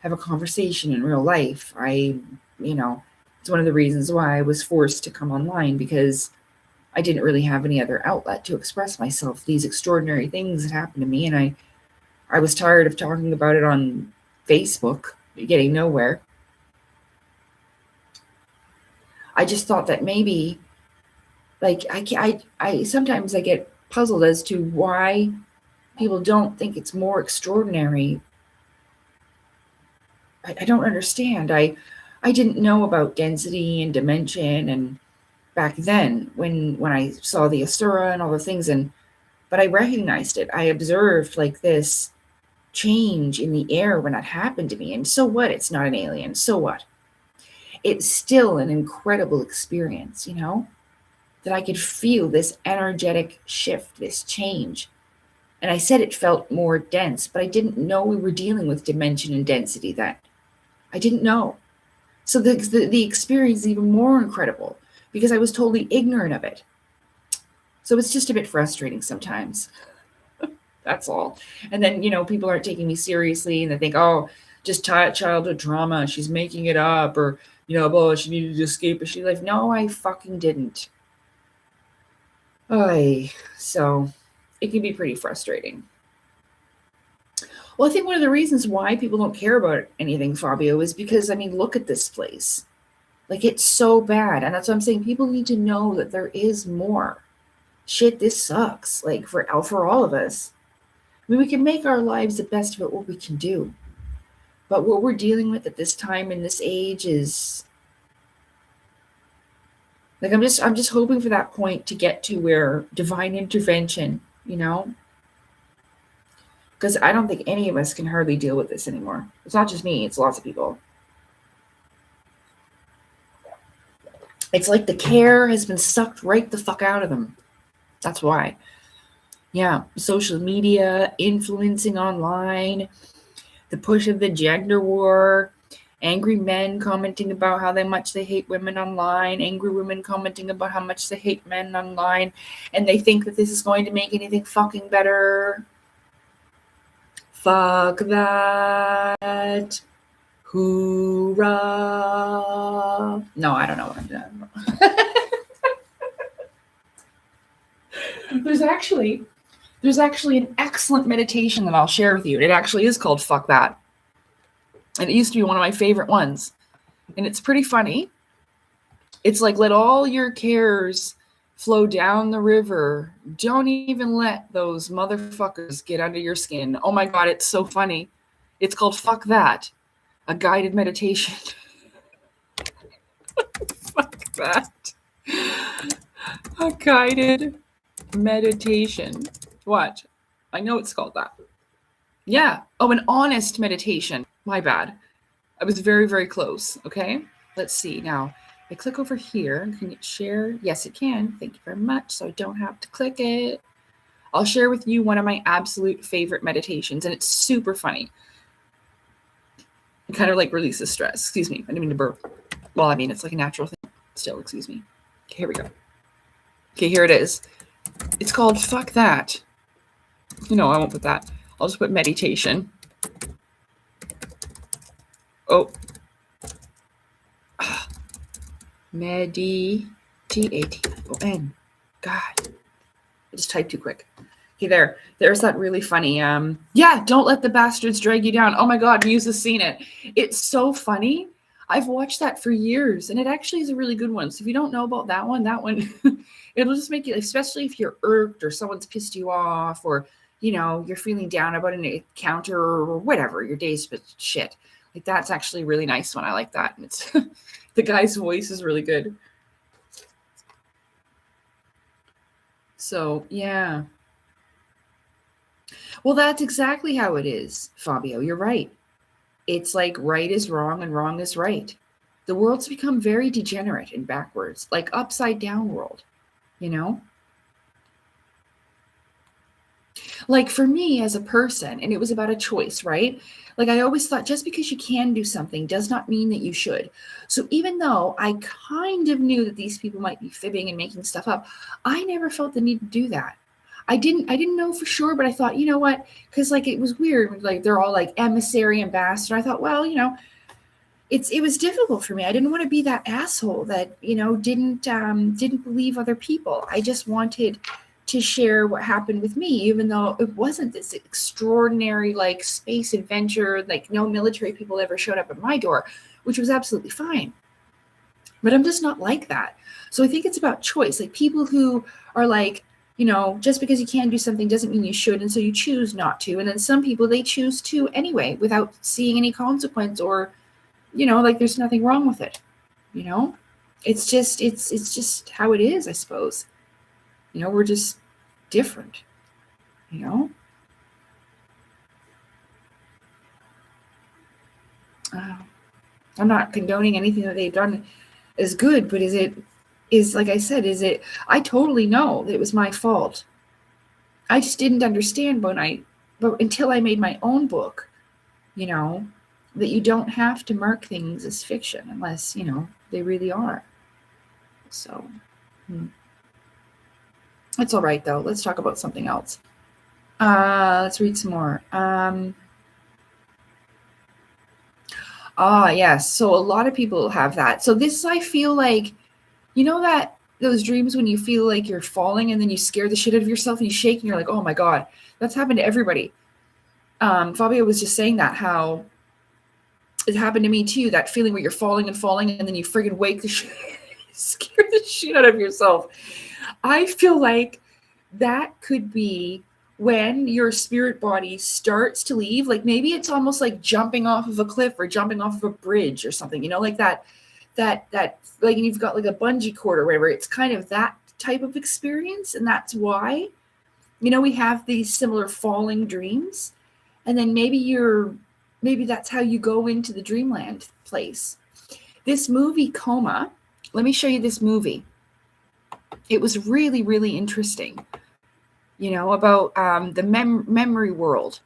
have a conversation in real life. It's one of the reasons why I was forced to come online, because I didn't really have any other outlet to express myself. These extraordinary things that happened to me, and I was tired of talking about it on Facebook, getting nowhere. I just thought that maybe, like, I sometimes I get puzzled as to why people don't think it's more extraordinary. I don't understand. I didn't know about density and dimension, and back then when I saw the Asura and all the things, but I recognized it. I observed like this change in the air when that happened to me. And so what? It's not an alien. So what? It's still an incredible experience, that I could feel this energetic shift, this change. And I said it felt more dense, but I didn't know we were dealing with dimension and density then. I didn't know. So the experience is even more incredible because I was totally ignorant of it. So it's just a bit frustrating sometimes. That's all. And then, people aren't taking me seriously, and they think, oh, just childhood trauma. She's making it up, or, she needed to escape a she life. No, I fucking didn't. So it can be pretty frustrating. Well, I think one of the reasons why people don't care about anything, Fabio, is because, look at this place. Like, it's so bad. And that's what I'm saying. People need to know that there is more. Shit, this sucks. Like, for all of us. We can make our lives the best of what we can do. But what we're dealing with at this time in this age is, like, I'm just hoping for that point to get to where divine intervention, because I don't think any of us can hardly deal with this anymore. It's not just me, it's lots of people. It's like the care has been sucked right the fuck out of them. That's why. Yeah, social media, influencing online, the push of the gender war, angry men commenting about how much they hate women online, angry women commenting about how much they hate men online, and they think that this is going to make anything fucking better. Fuck that. Hoorah. No, I don't know what I'm doing. There's actually an excellent meditation that I'll share with you. It actually is called Fuck That. And it used to be one of my favorite ones. And it's pretty funny. It's like, let all your cares flow down the river. Don't even let those motherfuckers get under your skin. Oh my God, it's so funny. It's called Fuck That, a guided meditation. Fuck that. A guided meditation. What? I know it's called that. Yeah. Oh, an honest meditation. My bad. I was very, very close. Okay. Let's see. Now, if I click over here, can it share? Yes, it can. Thank you very much. So I don't have to click it. I'll share with you one of my absolute favorite meditations, and it's super funny. It kind of like releases stress. Excuse me. I didn't mean to burp. Well, it's like a natural thing. Still, excuse me. Okay, here we go. Okay, here it is. It's called Fuck That. No, I won't put that. I'll just put meditation. Oh. Meditation. God. I just typed too quick. Okay, there's that really funny. Don't let the bastards drag you down. Oh my God, Muse has seen it. It's so funny. I've watched that for years, and it actually is a really good one. So if you don't know about that one, it'll just make you, especially if you're irked or someone's pissed you off, or, you're feeling down about an encounter or whatever, your day's shit. Like, that's actually a really nice one. I like that. And it's the guy's voice is really good. So, yeah. Well, that's exactly how it is, Fabio. You're right. It's like right is wrong and wrong is right. The world's become very degenerate and backwards, like upside down world, Like for me as a person, and it was about a choice, right? Like I always thought just because you can do something does not mean that you should. So even though I kind of knew that these people might be fibbing and making stuff up, I never felt the need to do that. I didn't know for sure, but I thought, you know what? Because like it was weird, like they're all like emissary, ambassador. I thought, well, you know, it was difficult for me. I didn't want to be that asshole that, you know, didn't believe other people. I just wanted to share what happened with me, even though it wasn't this extraordinary like space adventure, like no military people ever showed up at my door, which was absolutely fine. But I'm just not like that. So I think it's about choice. Like people who are like, you know, just because you can do something doesn't mean you should, and so you choose not to. And then some people, they choose to anyway without seeing any consequence, or, you know, like there's nothing wrong with it. You know, it's just how it is, I suppose. You know, we're just different, you know. I'm not condoning anything that they've done is good, but is like I said, I totally know that it was my fault. I just didn't understand but until I made my own book, you know, that you don't have to mark things as fiction unless, you know, they really are. So it's all right though. Let's talk about something else. Let's read some more. Yes. So a lot of people have that. So this, I feel like, you know, that those dreams when you feel like you're falling and then you scare the shit out of yourself and you shake and you're like, oh my God, that's happened to everybody. Fabio was just saying that, how it happened to me too, that feeling where you're falling and falling and then you friggin' wake the shit, scare the shit out of yourself. I feel like that could be when your spirit body starts to leave. Like maybe it's almost like jumping off of a cliff or jumping off of a bridge or something, you know, like that like you've got like a bungee cord or whatever. It's kind of that type of experience. And that's why, you know, we have these similar falling dreams. And then maybe that's how you go into the dreamland place. This movie Coma, let me show you this movie. It was really, really interesting, you know, about the memory world.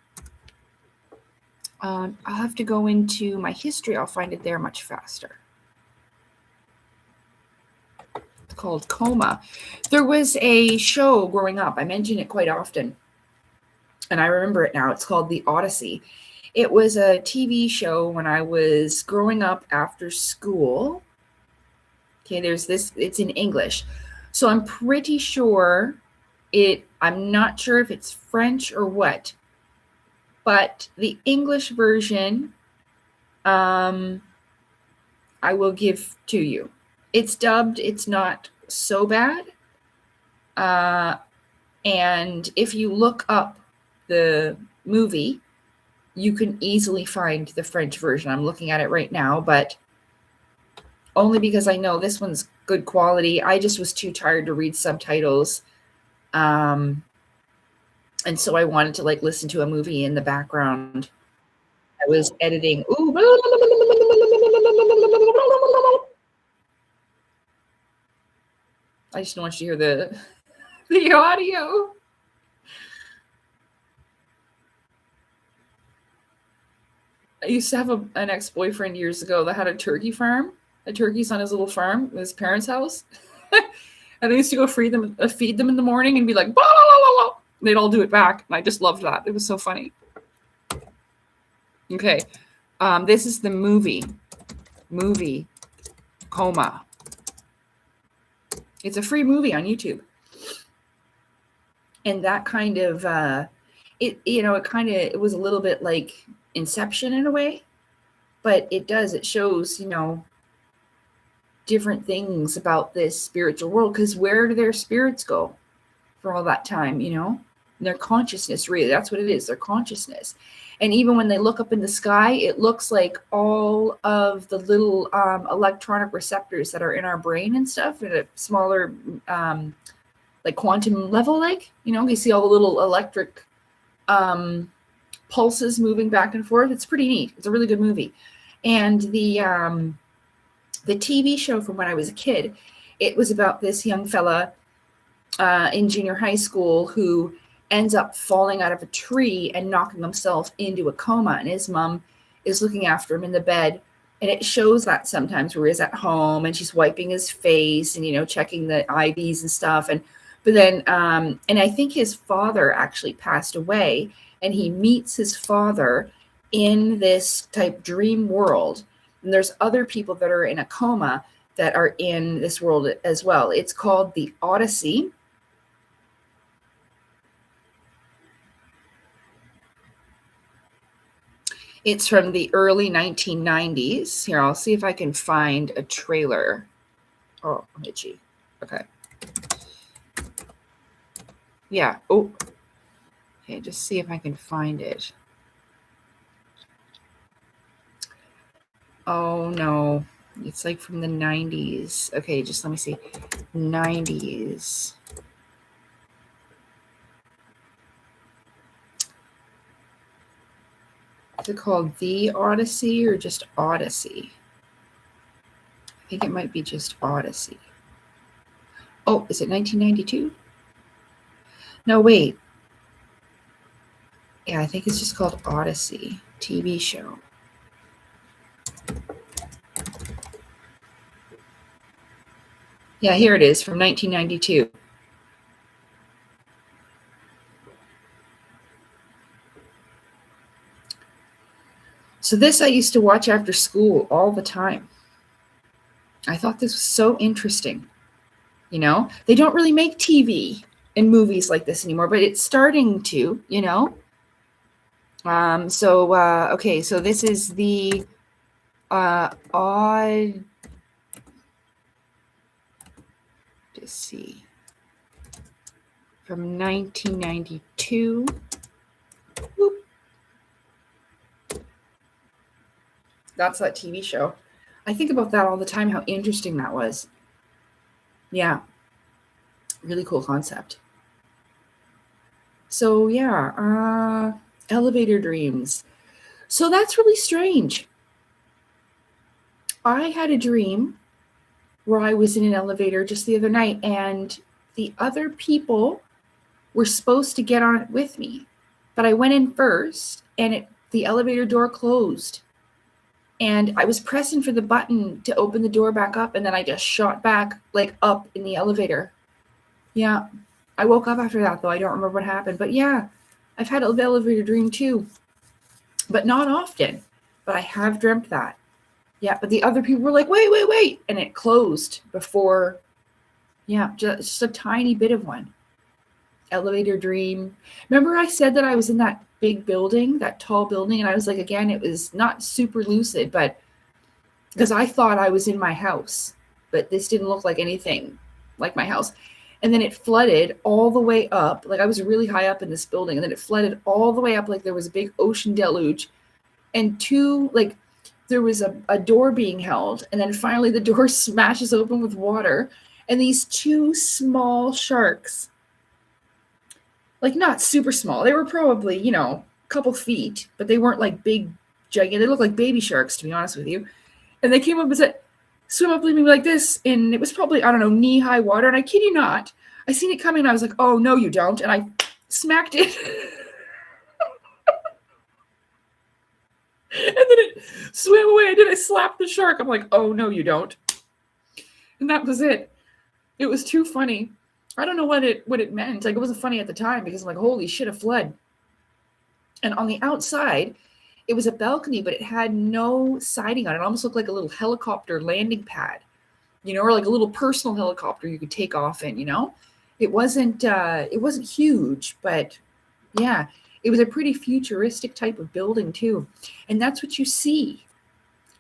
I'll have to go into my history. I'll find it there much faster. It's called Coma. There was a show growing up. I mention it quite often, and I remember it now. It's called The Odyssey. It was a TV show when I was growing up after school. Okay, there's this. It's in English. So I'm pretty sure I'm not sure if it's French or what, but the English version, I will give to you. It's dubbed. It's not so bad. And if you look up the movie, you can easily find the French version. I'm looking at it right now, but only because I know this one's good quality. I just was too tired to read subtitles. And so I wanted to like listen to a movie in the background. I was editing. Ooh. I just don't want you to hear the audio. I used to have an ex-boyfriend years ago that had a turkey farm. The turkeys on his little farm at his parents' house. And I used to go feed them in the morning and be like, blah, blah, blah, blah. They'd all do it back. And I just loved that. It was so funny. Okay. This is the movie Coma. It's a free movie on YouTube. And that kind of, it was a little bit like Inception in a way, but it shows, you know, different things about this spiritual world, because where do their spirits go for all that time, you know? And their consciousness, really, that's what it is, their consciousness. And even when they look up in the sky, it looks like all of the little electronic receptors that are in our brain and stuff at a smaller like quantum level, like, you know, you see all the little electric pulses moving back and forth. It's pretty neat. It's a really good movie. And the TV show from when I was a kid, it was about this young fella in junior high school who ends up falling out of a tree and knocking himself into a coma, and his mom is looking after him in the bed. And it shows that sometimes where he's at home and she's wiping his face and, you know, checking the IVs and stuff. But But then, and I think his father actually passed away, and he meets his father in this type dream world. And there's other people that are in a coma that are in this world as well. It's called the Odyssey. It's from the early 1990s. Here, I'll see if I can find a trailer. Oh, I'm itchy. Okay. Yeah. Oh. Okay, just see if I can find it. Oh, no. It's like from the 90s. Okay, just let me see. 90s. Is it called The Odyssey or just Odyssey? I think it might be just Odyssey. Oh, is it 1992? No, wait. Yeah, I think it's just called Odyssey TV show. Yeah, here it is from 1992. So this I used to watch after school all the time. I thought this was so interesting. You know, they don't really make TV and movies like this anymore, but it's starting to, you know. Okay, so this is the Odyssey from 1992. Whoop. That's that TV show. I think about that all the time, how interesting that was. Yeah. Really cool concept. So yeah, elevator dreams. So that's really strange. I had a dream where I was in an elevator just the other night, and the other people were supposed to get on it with me. But I went in first, and the elevator door closed. And I was pressing for the button to open the door back up, and then I just shot back, like, up in the elevator. Yeah. I woke up after that, though. I don't remember what happened. But yeah, I've had an elevator dream, too. But not often. But I have dreamt that. Yeah, but the other people were like, wait. And it closed before, yeah, just a tiny bit of one. Elevator dream. Remember I said that I was in that big building, that tall building, and I was like, again, it was not super lucid, but because I thought I was in my house, but this didn't look like anything like my house. And then it flooded all the way up. Like I was really high up in this building, and then it flooded all the way up like there was a big ocean deluge. And there was a door being held, and then finally the door smashes open with water, and these two small sharks, like not super small, they were probably, a couple feet, but they weren't like big, gigantic. They looked like baby sharks, to be honest with you. And they came up and said, swim up, leave me like this. And it was probably, I don't know, knee-high water. And I kid you not, I seen it coming, and I was like, oh, no, you don't. And I smacked it. And then it swam away. And then I slapped the shark. I'm like, oh, no, you don't. And that was it. It was too funny. I don't know what it meant. Like, it wasn't funny at the time because I'm like, holy shit, a flood. And on the outside, it was a balcony, but it had no siding on it. It almost looked like a little helicopter landing pad, or like a little personal helicopter you could take off in, It wasn't huge, but yeah, it was a pretty futuristic type of building too. And that's what you see.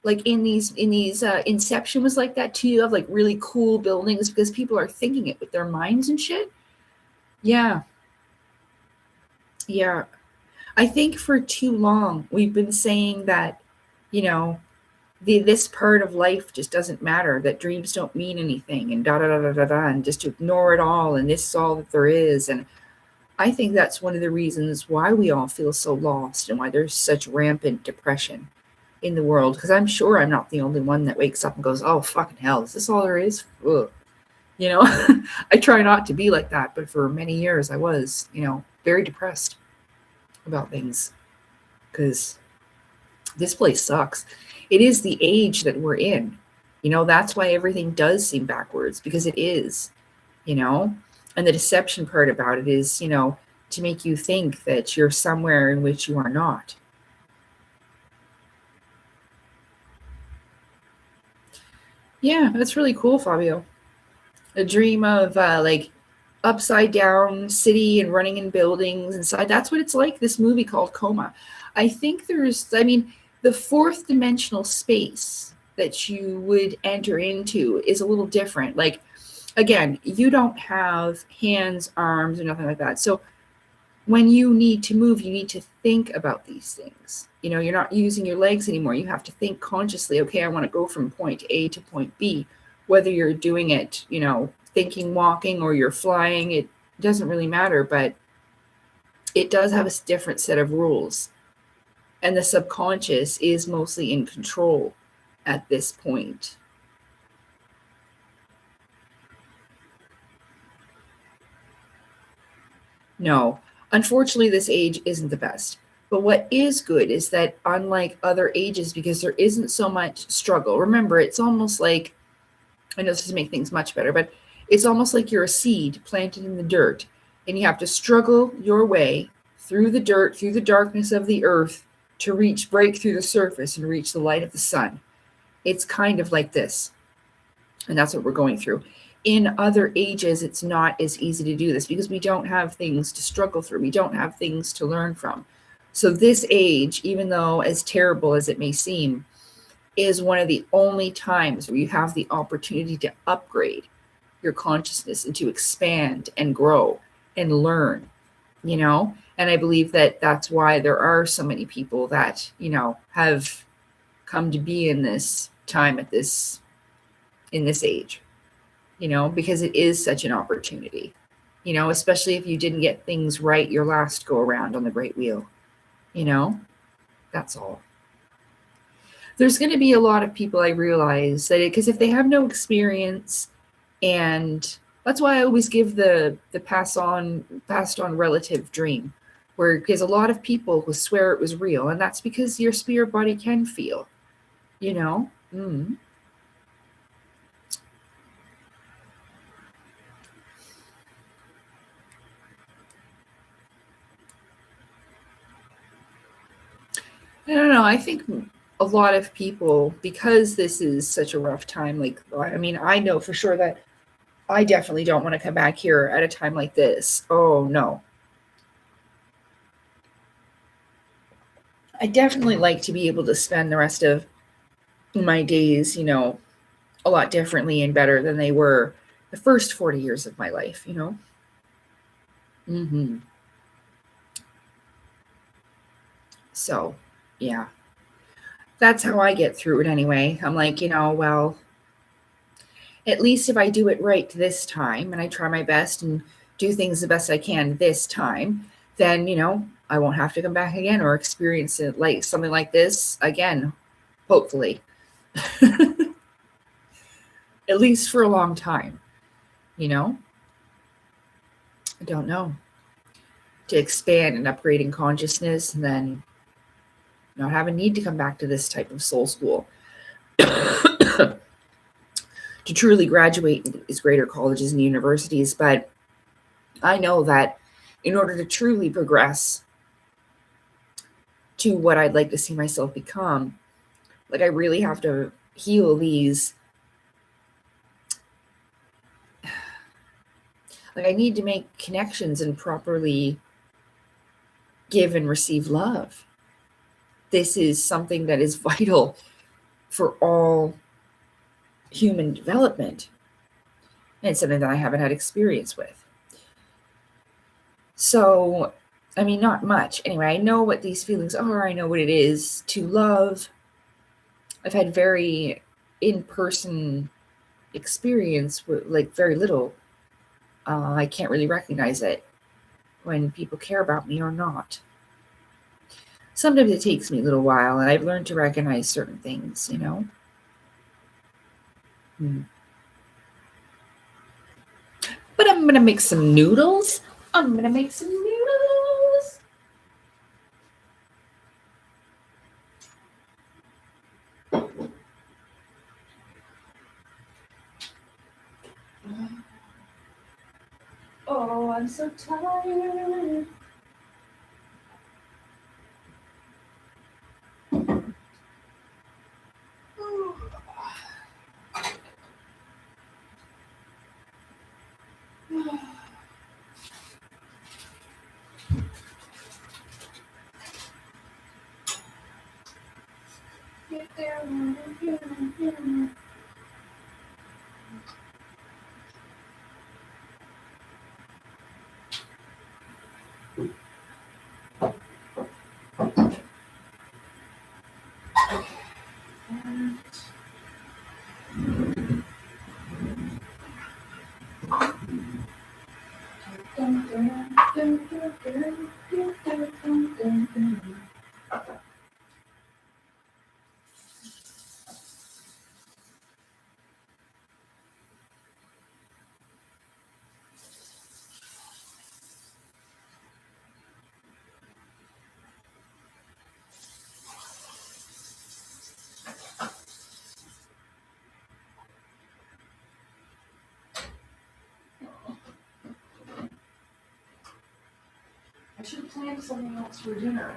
Like in these Inception was like that too. You have like really cool buildings because people are thinking it with their minds and shit. Yeah. Yeah. I think for too long we've been saying that, this part of life just doesn't matter, that dreams don't mean anything, and and just to ignore it all, and this is all that there is. And I think that's one of the reasons why we all feel so lost and why there's such rampant depression in the world, because I'm sure I'm not the only one that wakes up and goes, oh, fucking hell, is this all there is? Ugh. I try not to be like that, but for many years I was, very depressed about things because this place sucks. It is the age that we're in. That's why everything does seem backwards, because it is, and And the deception part about it is, to make you think that you're somewhere in which you are not. Yeah, that's really cool, Fabio. A dream of like upside down city and running in buildings inside. That's what it's like, this movie called Coma. I think the fourth dimensional space that you would enter into is a little different. Like, again, you don't have hands, arms, or nothing like that. So when you need to move, you need to think about these things. You're not using your legs anymore. You have to think consciously, okay, I want to go from point A to point B. Whether you're doing it, thinking, walking, or you're flying, it doesn't really matter, but it does have a different set of rules. And the subconscious is mostly in control at this point. No, unfortunately, this age isn't the best. But what is good is that, unlike other ages, because there isn't so much struggle, remember, it's almost like, I know this doesn't make things much better, but it's almost like you're a seed planted in the dirt, and you have to struggle your way through the dirt, through the darkness of the earth, to break through the surface and reach the light of the sun. It's kind of like this. And that's what we're going through. In other ages, it's not as easy to do this because we don't have things to struggle through. We don't have things to learn from. So this age, even though as terrible as it may seem, is one of the only times where you have the opportunity to upgrade your consciousness and to expand and grow and learn, And I believe that that's why there are so many people that, have come to be in this time in this age, because it is such an opportunity, especially if you didn't get things right your last go around on the Great Wheel, that's all. There's going to be a lot of people, I realize, that because if they have no experience, and that's why I always give the passed on relative dream, because a lot of people will swear it was real, and that's because your spirit body can feel, Mm-hmm. I don't know. I think a lot of people, because this is such a rough time, I know for sure that I definitely don't want to come back here at a time like this. Oh, no. I definitely like to be able to spend the rest of my days, a lot differently and better than they were the first 40 years of my life, Mm-hmm. So, yeah. That's how I get through it anyway. I'm like, well, at least if I do it right this time and I try my best and do things the best I can this time, then, I won't have to come back again or experience it like something like this again, hopefully. At least for a long time, I don't know. To expand and upgrade in consciousness and then not have a need to come back to this type of soul school. To truly graduate in these greater colleges and universities. But I know that in order to truly progress to what I'd like to see myself become, I really have to heal these. I need to make connections and properly give and receive love. This is something that is vital for all human development. And it's something that I haven't had experience with. So, not much. Anyway, I know what these feelings are. I know what it is to love. I've had very in-person experience with very little. I can't really recognize it when people care about me or not. Sometimes it takes me a little while, and I've learned to recognize certain things, But I'm going to make some noodles. I'm so tired. Get there. I should have planned something else for dinner.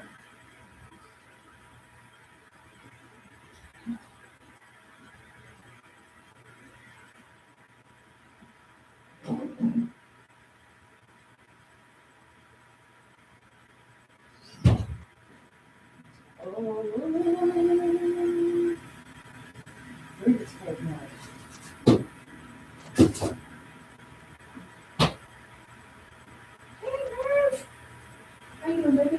It's cold now. Hey, Merv! How you doing, baby?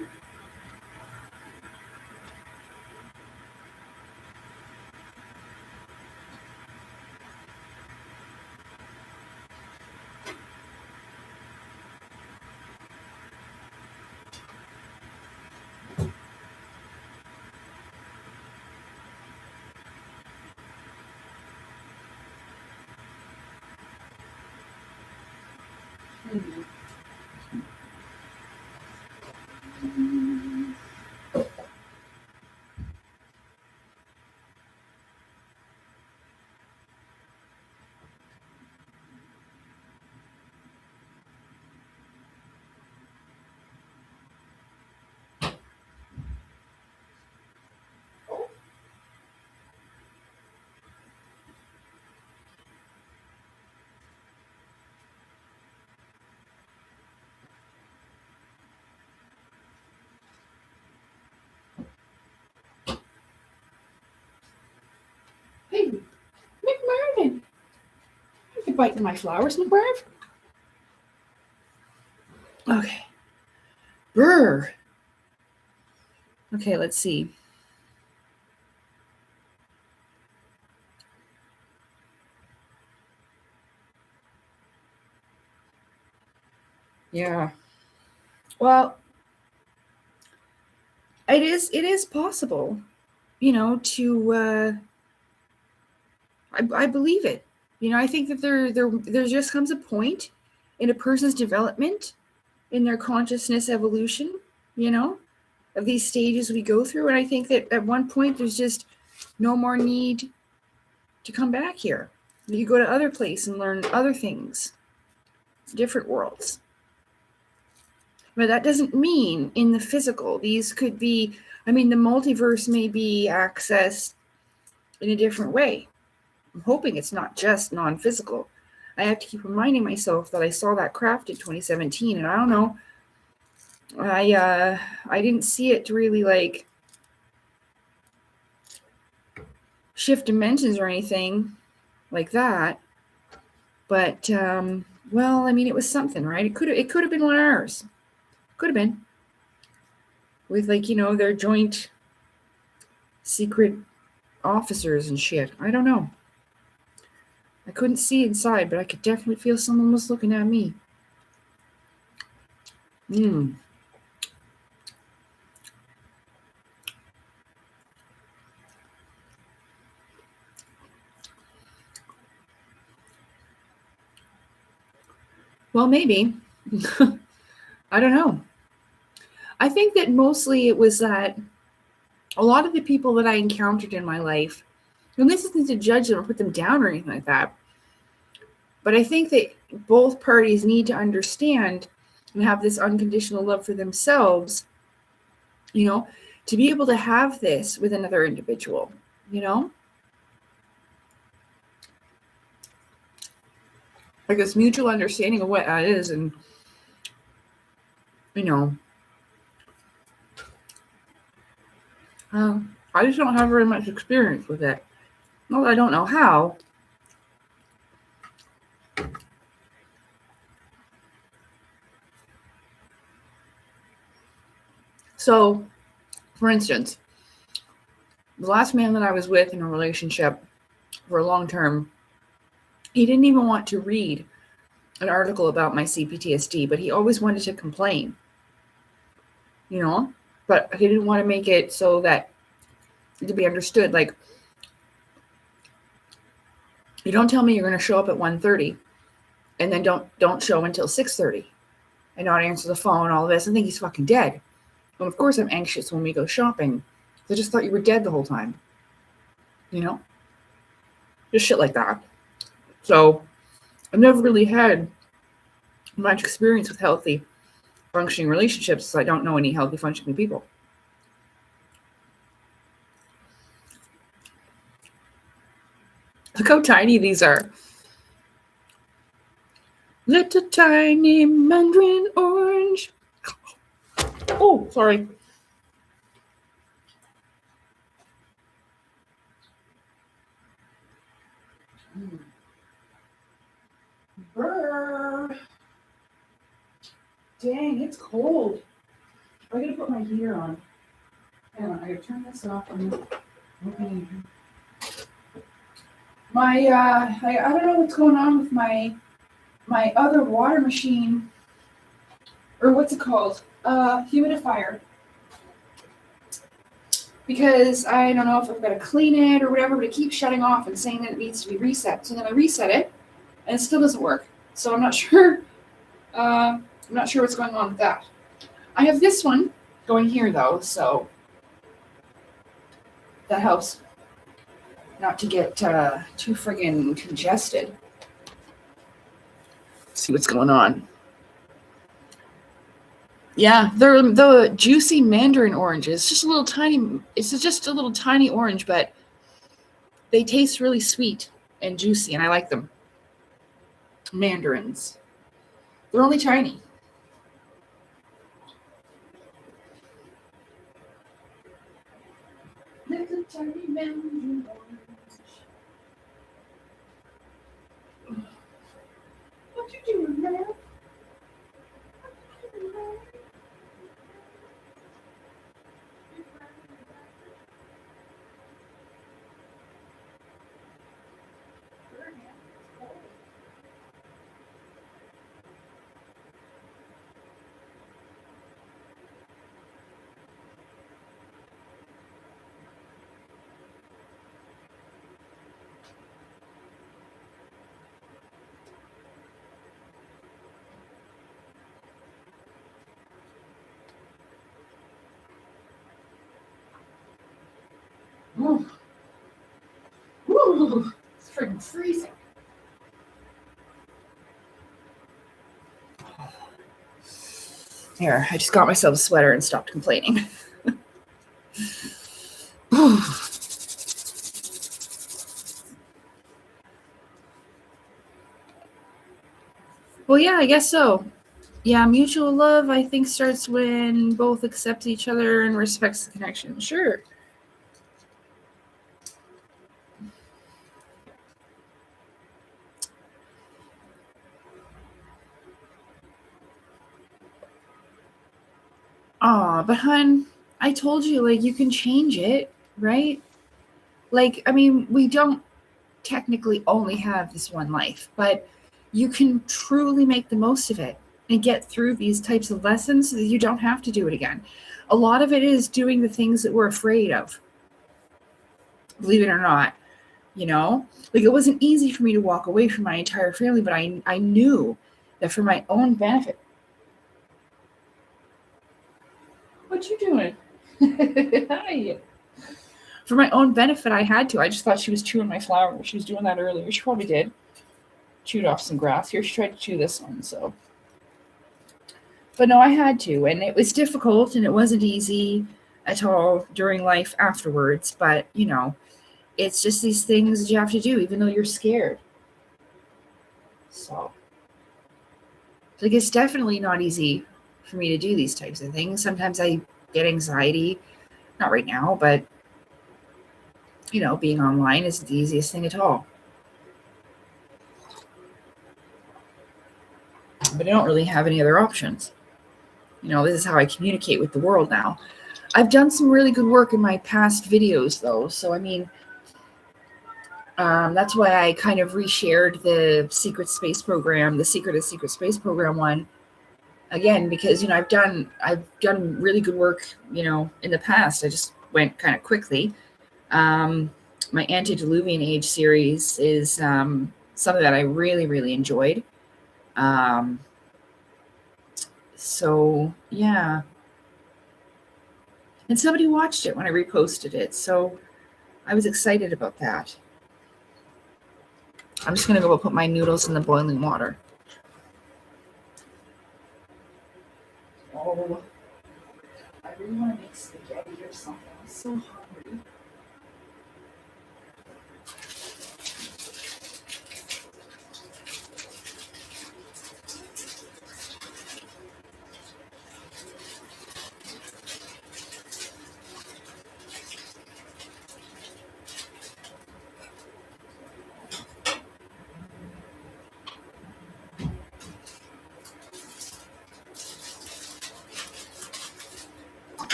Hey, McMarvin! You can bite my flowers, McMarv. Okay. Brr. Okay, let's see. Yeah. Well, it is possible, to I believe it. I think that there just comes a point in a person's development, in their consciousness evolution, of these stages we go through. And I think that at one point there's just no more need to come back here. You go to other places and learn other things, different worlds. But that doesn't mean in the physical. These could be, the multiverse may be accessed in a different way. I'm hoping it's not just non-physical. I have to keep reminding myself that I saw that craft in 2017, and I don't know. I didn't see it to really shift dimensions or anything like that. But it was something, right? It could have been one of ours. Could have been. With their joint secret officers and shit. I don't know. I couldn't see inside, but I could definitely feel someone was looking at me. Well, maybe. I don't know. I think that mostly it was that a lot of the people that I encountered in my life, and this isn't to judge them or put them down or anything like that, but I think that both parties need to understand and have this unconditional love for themselves, you know, to be able to have this with another individual, you know? Like this mutual understanding of what that is. And, you know, I just don't have very much experience with it. Well, I don't know how. So, for instance, the last man that I was with in a relationship for a long term, he didn't even want to read an article about my CPTSD, but he always wanted to complain, you know? But he didn't want to make it so that it could be understood. Like, you don't tell me you're going to show up at 1:30 and then don't show until 6:30 and not answer the phone, all of this. I think he's fucking dead. And of course I'm anxious when we go shopping. I just thought you were dead the whole time. You know? Just shit like that. So I've never really had much experience with healthy functioning relationships, so I don't know any healthy functioning people. Look how tiny these are. Little tiny mandarin orange. Oh, sorry. Brr. Dang, it's cold. I gotta put my heater on. Hang on, I gotta turn this off. My I don't know what's going on with my other water machine, or what's it called? Humidifier. Because I don't know if I've got to clean it or whatever, but it keeps shutting off and saying that it needs to be reset. So then I reset it, and it still doesn't work. So I'm not sure. I'm not sure what's going on with that. I have this one going here though, so that helps not to get too friggin' congested. Let's see what's going on. Yeah, they're the juicy mandarin oranges. Just a little tiny. It's just a little tiny orange, but they taste really sweet and juicy, and I like them. Mandarins. They're only tiny. Little tiny mandarin orange. What you doing, man? Ooh. Ooh, it's freaking freezing. Here, I just got myself a sweater and stopped complaining. Well, yeah, I guess so. Yeah, mutual love, I think, starts when both accept each other and respects the connection. Sure. Aw, but hun, I told you, like, you can change it, right? Like, I mean, we don't technically only have this one life, but you can truly make the most of it and get through these types of lessons so that you don't have to do it again. A lot of it is doing the things that we're afraid of, believe it or not, you know? Like, it wasn't easy for me to walk away from my entire family, but I knew that for my own benefit. What you doing? Hi. For my own benefit, I had to. I just thought she was chewing my flower. She was doing that earlier. She probably did. Chewed off some grass. Here, she tried to chew this one, so. But no, I had to, and it was difficult, and it wasn't easy at all during life afterwards. But it's just these things that you have to do, even though you're scared. So, like, it's definitely not easy for me to do these types of things. Sometimes I get anxiety, not right now, but being online is the easiest thing at all. But I don't really have any other options. This is how I communicate with the world now. I've done some really good work in my past videos, though. So, I mean, that's why I kind of reshared the Secret Space Program, the Secret of Secret Space Program one, again, because I've done really good work, in the past. I just went kind of quickly. My Antediluvian Age series is something that I really, really enjoyed. So yeah, and somebody watched it when I reposted it, so I was excited about that. I'm just gonna go put my noodles in the boiling water. Oh, I really want to make spaghetti or something. I'm so hungry.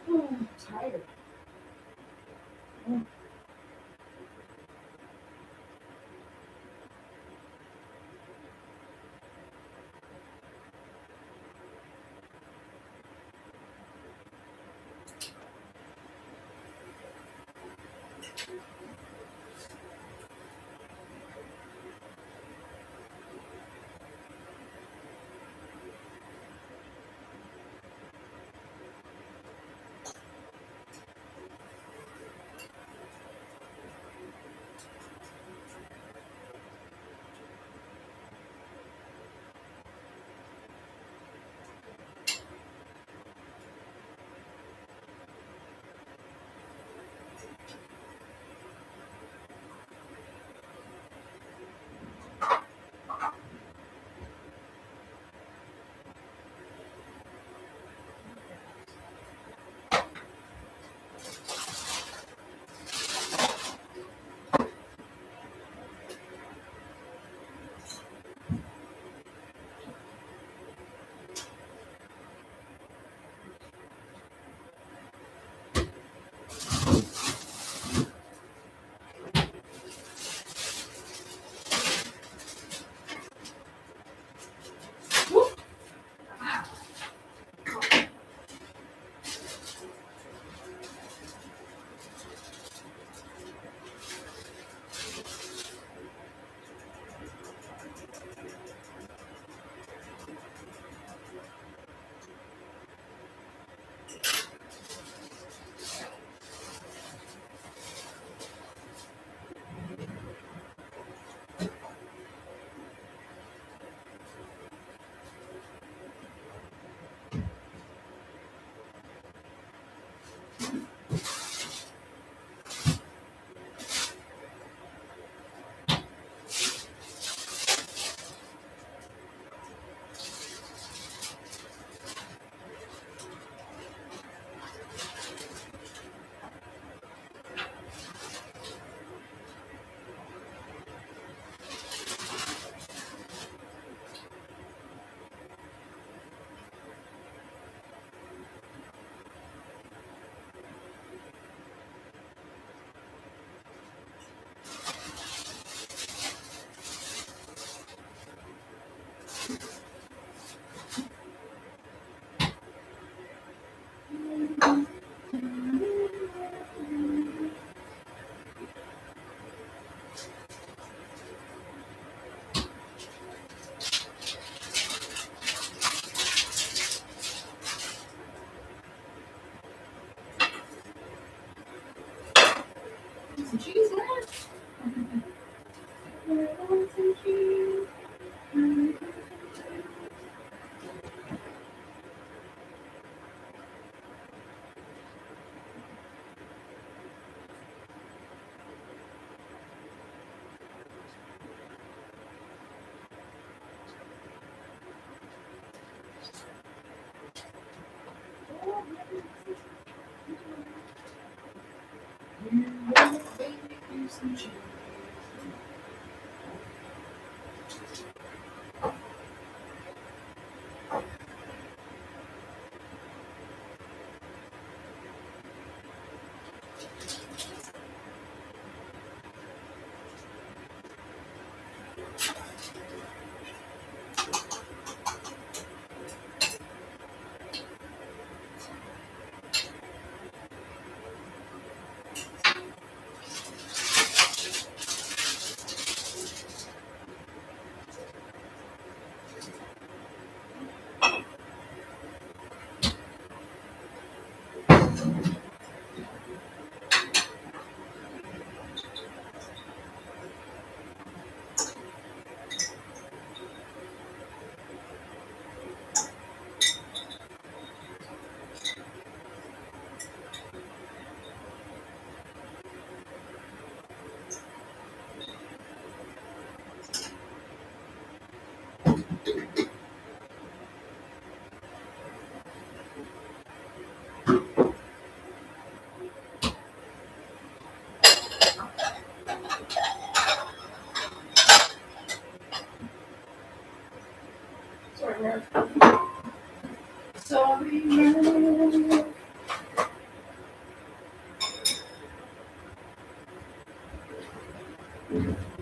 Oh, I'm tired. Oh.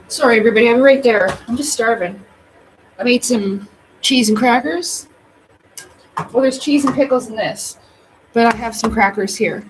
Sorry, everybody. I'm right there. I'm just starving. I made some cheese and crackers. Well, there's cheese and pickles in this, but I have some crackers here.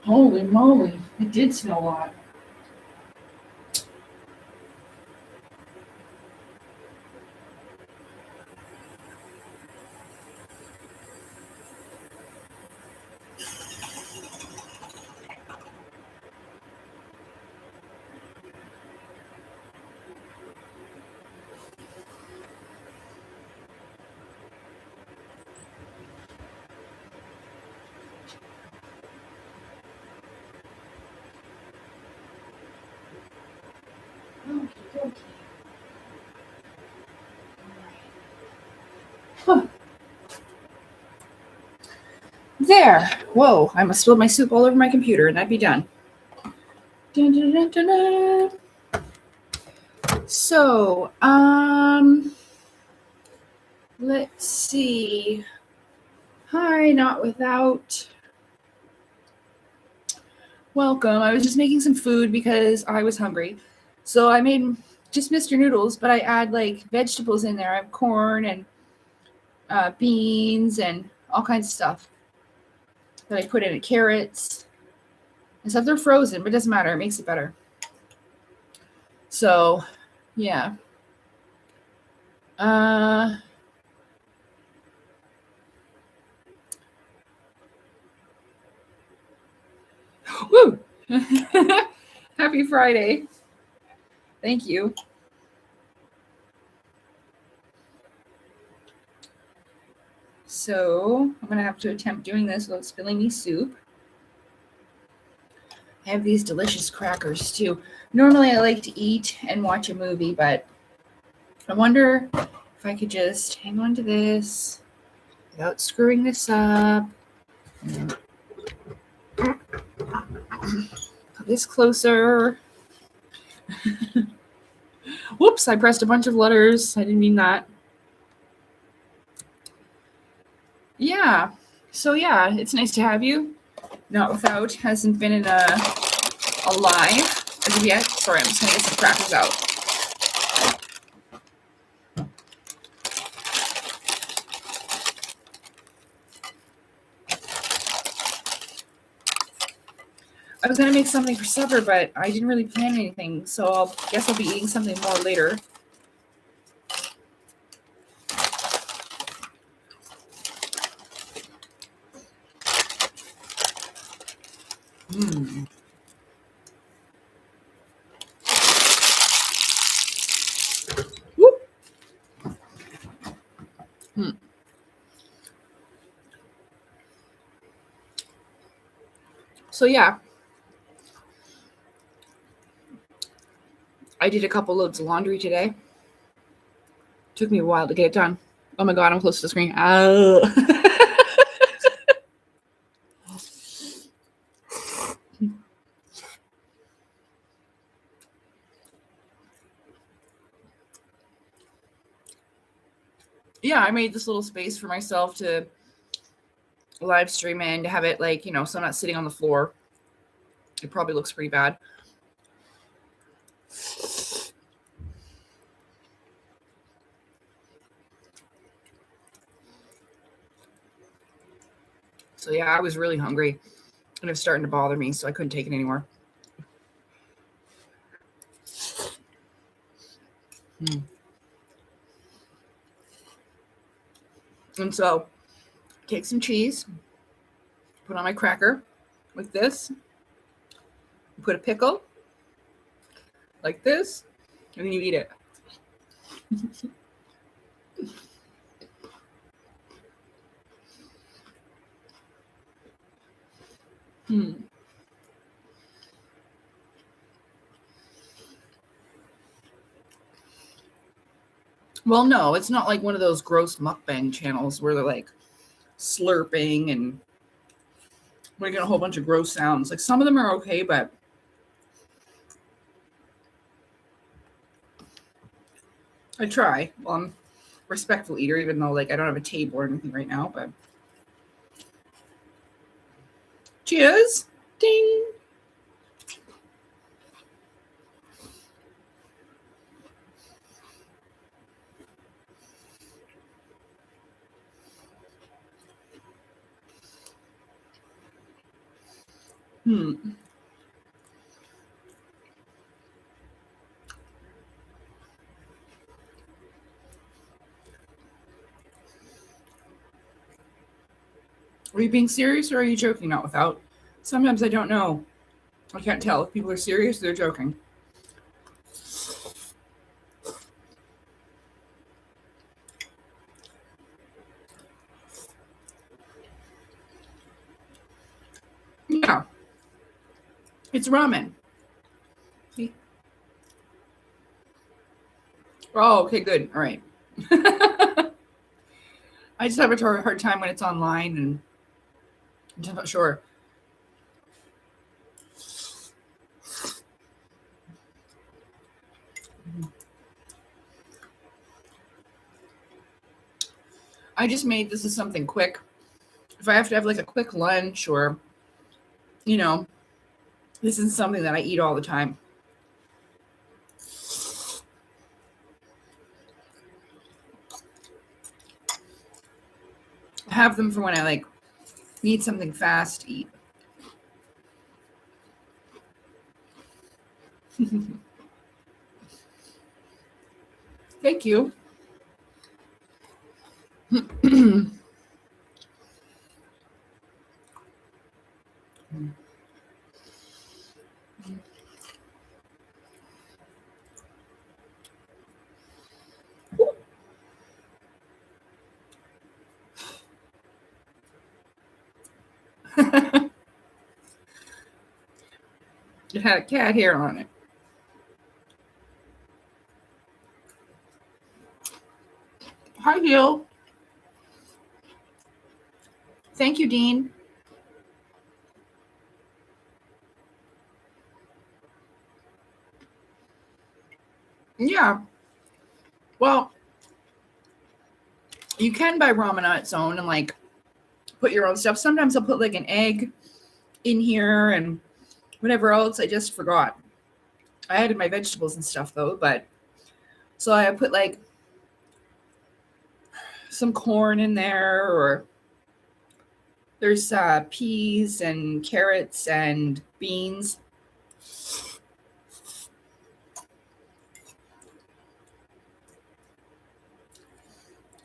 Holy moly, it did snow a lot. Huh. There. Whoa, I must spill my soup all over my computer and I'd be done. Dun, dun, dun, dun, dun. So, let's see. Hi, not without. Welcome. I was just making some food because I was hungry. So I made just Mr. Noodles, but I add like vegetables in there. I have corn and beans and all kinds of stuff that I put in it. Carrots and stuff. They're frozen, but it doesn't matter. It makes it better. So, yeah. Woo! Happy Friday. Thank you. So I'm going to have to attempt doing this without spilling me soup. I have these delicious crackers too. Normally I like to eat and watch a movie, but I wonder if I could just hang on to this without screwing this up. Put this closer. Whoops, I pressed a bunch of letters. I didn't mean that. Yeah. So yeah, it's nice to have you. Not Without hasn't been in a live as of yet. Sorry, I'm just gonna get some crackers out. I was gonna make something for supper, but I didn't really plan anything, so I guess I'll be eating something more later. Whoop. So yeah, I did a couple loads of laundry today. Took me a while to get it done. Oh my god, I'm close to the screen. Oh. Yeah, I made this little space for myself to live stream in, to have it like, you know, so I'm not sitting on the floor. It probably looks pretty bad. So yeah, I was really hungry and it was starting to bother me, so I couldn't take it anymore. And so take some cheese, put on my cracker like this, put a pickle like this, and then you eat it. Well, no, it's not like one of those gross mukbang channels where they're like slurping and making a whole bunch of gross sounds. Like some of them are okay, but I try. Well, I'm a respectful eater, even though like I don't have a table or anything right now, but cheers. Ding. Are you being serious or are you joking? Not without. Sometimes I don't know. I can't tell if people are serious or they're joking. Yeah. It's ramen. See? Oh, okay, good. All right. I just have a hard time when it's online and I'm just not sure. I just made this as something quick. If I have to have like a quick lunch or, you know, this is something that I eat all the time. I have them for when I like need something fast to eat. Thank you. It had a cat hair on it. Hi, Gil. Thank you, Dean. Yeah. Well, you can buy ramen on its own and like put your own stuff. Sometimes I'll put like an egg in here and whatever else. I just forgot. I added my vegetables and stuff though, but so I put like some corn in there or There's peas and carrots and beans.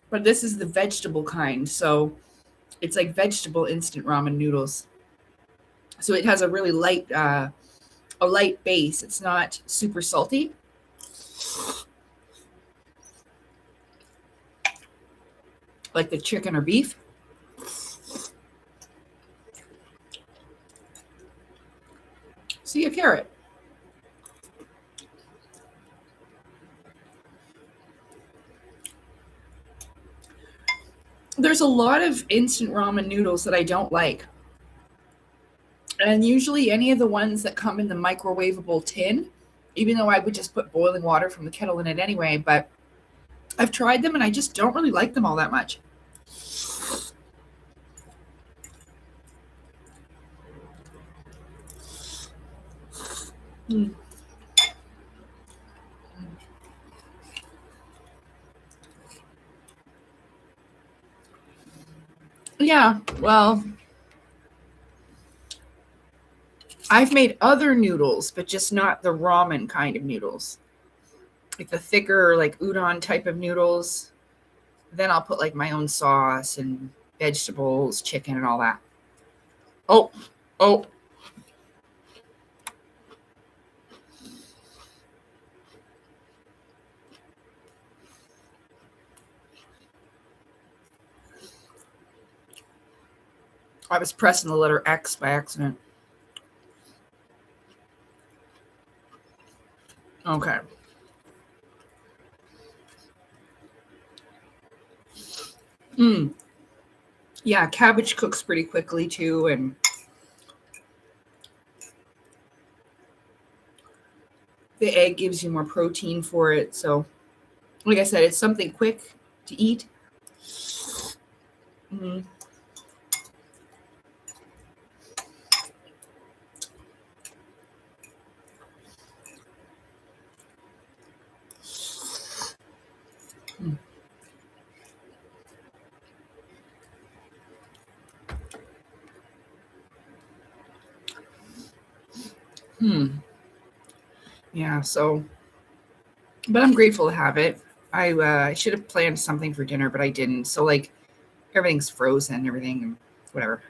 But this is the vegetable kind, so it's like vegetable instant ramen noodles. So it has a really light base. It's not super salty. Like the chicken or beef. See a carrot. There's a lot of instant ramen noodles that I don't like. And usually any of the ones that come in the microwavable tin, even though I would just put boiling water from the kettle in it anyway, but I've tried them and I just don't really like them all that much. Mm. Yeah, well, I've made other noodles, but just not the ramen kind of noodles. Like the thicker, like udon type of noodles. Then I'll put like my own sauce and vegetables, chicken, and all that. Oh. I was pressing the letter X by accident. Okay. Yeah, cabbage cooks pretty quickly too, and the egg gives you more protein for it. So, like I said, it's something quick to eat. Mm. Yeah, so, but I'm grateful to have it. I should have planned something for dinner, but I didn't. So, like, everything's frozen, everything, and whatever.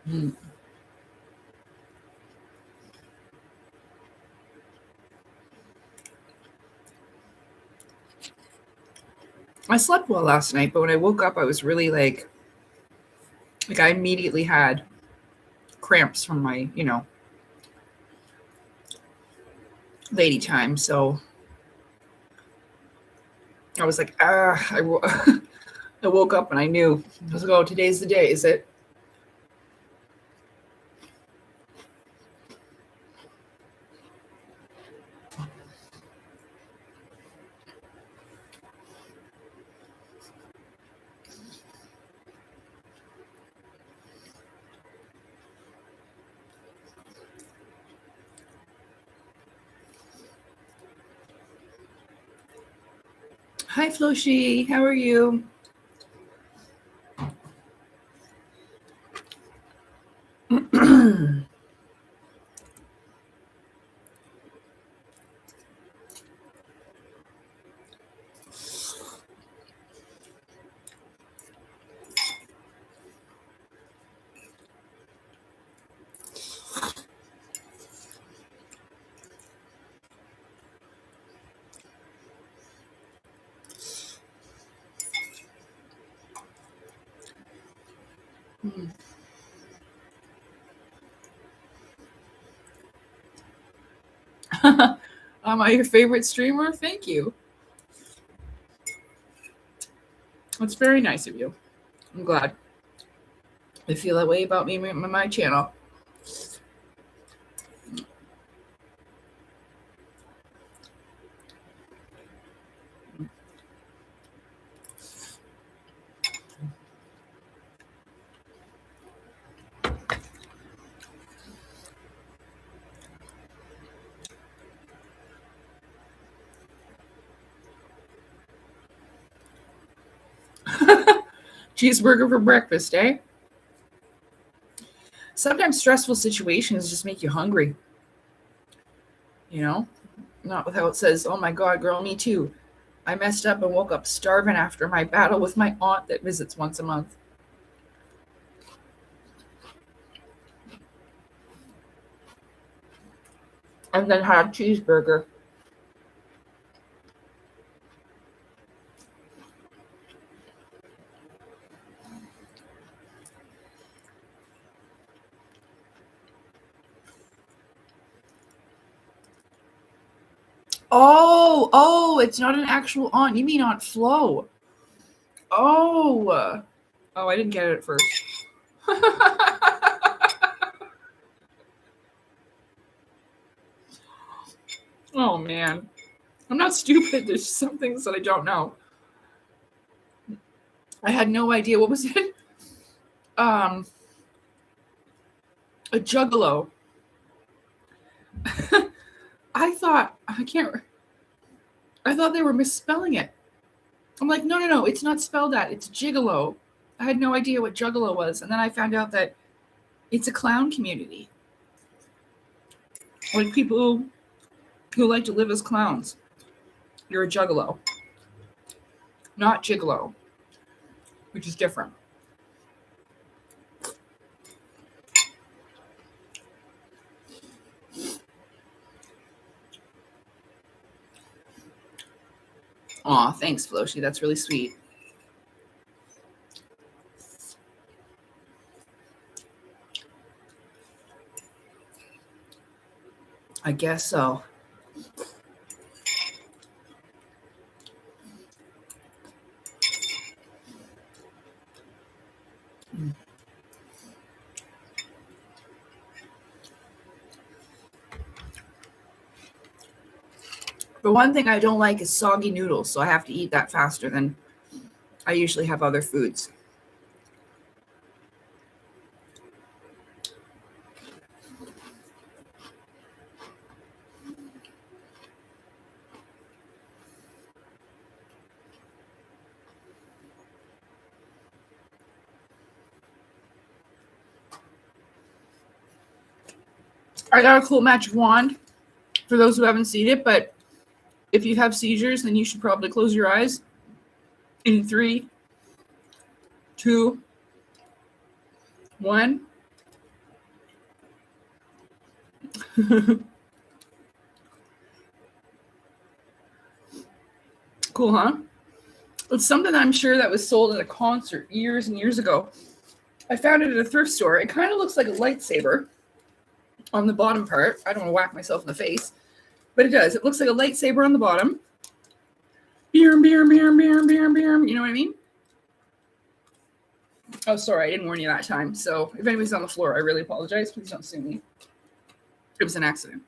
Mm. I slept well last night, but when I woke up, I was really like I immediately had cramps from my, lady time. So I was like, I woke up and I knew. I was like, oh, today's the day, is it? Hi, Floshi. How are you? Am I your favorite streamer? Thank you. That's very nice of you. I'm glad. I feel that way about me and my channel. Cheeseburger for breakfast, eh? Sometimes stressful situations just make you hungry. You know? Not with how it says, oh my God, girl, me too. I messed up and woke up starving after my battle with my aunt that visits once a month. And then had a cheeseburger. Oh, it's not an actual aunt. You mean Aunt Flo. Oh, I didn't get it at first. Oh, man. I'm not stupid. There's some things that I don't know. I had no idea. What was it? A juggalo. I thought they were misspelling it. I'm like, no, it's not spelled that. It's gigolo. I had no idea what juggalo was. And then I found out that it's a clown community. Like people who like to live as clowns. You're a juggalo. Not gigolo, which is different. Aw, thanks, Floshi. That's really sweet. I guess so. The one thing I don't like is soggy noodles, so I have to eat that faster than I usually have other foods. I got a cool magic wand for those who haven't seen it, but if you have seizures, then you should probably close your eyes in 3, 2, 1. Cool, huh? It's something I'm sure that was sold at a concert years and years ago. I found it at a thrift store. It kind of looks like a lightsaber on the bottom part. I don't want to whack myself in the face, but it does. It looks like a lightsaber on the bottom. You know what I mean? Oh, sorry. I didn't warn you that time. So if anybody's on the floor, I really apologize. Please don't sue me. It was an accident.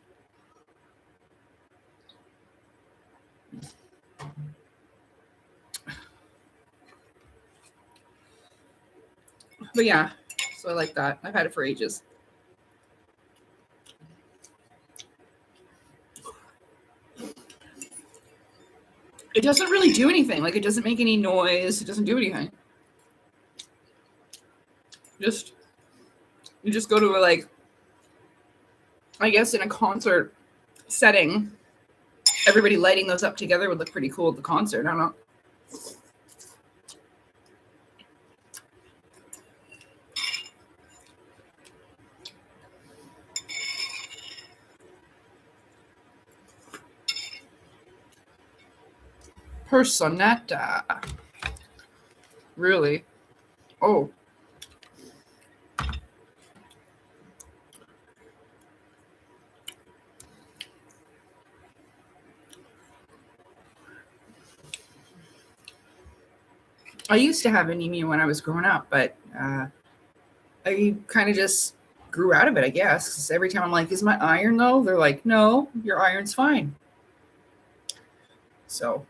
But yeah, so I like that. I've had it for ages. It doesn't really do anything. Like, it doesn't make any noise. It doesn't do anything. You just go to a, like, I guess in a concert setting, everybody lighting those up together would look pretty cool at the concert. I don't know. Personetta. Really? Oh. I used to have anemia when I was growing up, but I kind of just grew out of it, I guess. 'Cause every time I'm like, is my iron low? They're like, no, your iron's fine. So.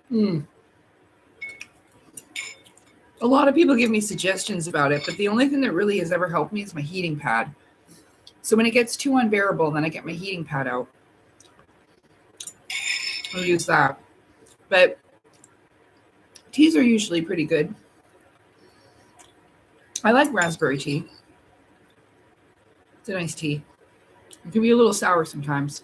A lot of people give me suggestions about it, but the only thing that really has ever helped me is my heating pad. So when it gets too unbearable, then I get my heating pad out. I'll use that. But teas are usually pretty good. I like raspberry tea. It's a nice tea. It can be a little sour sometimes.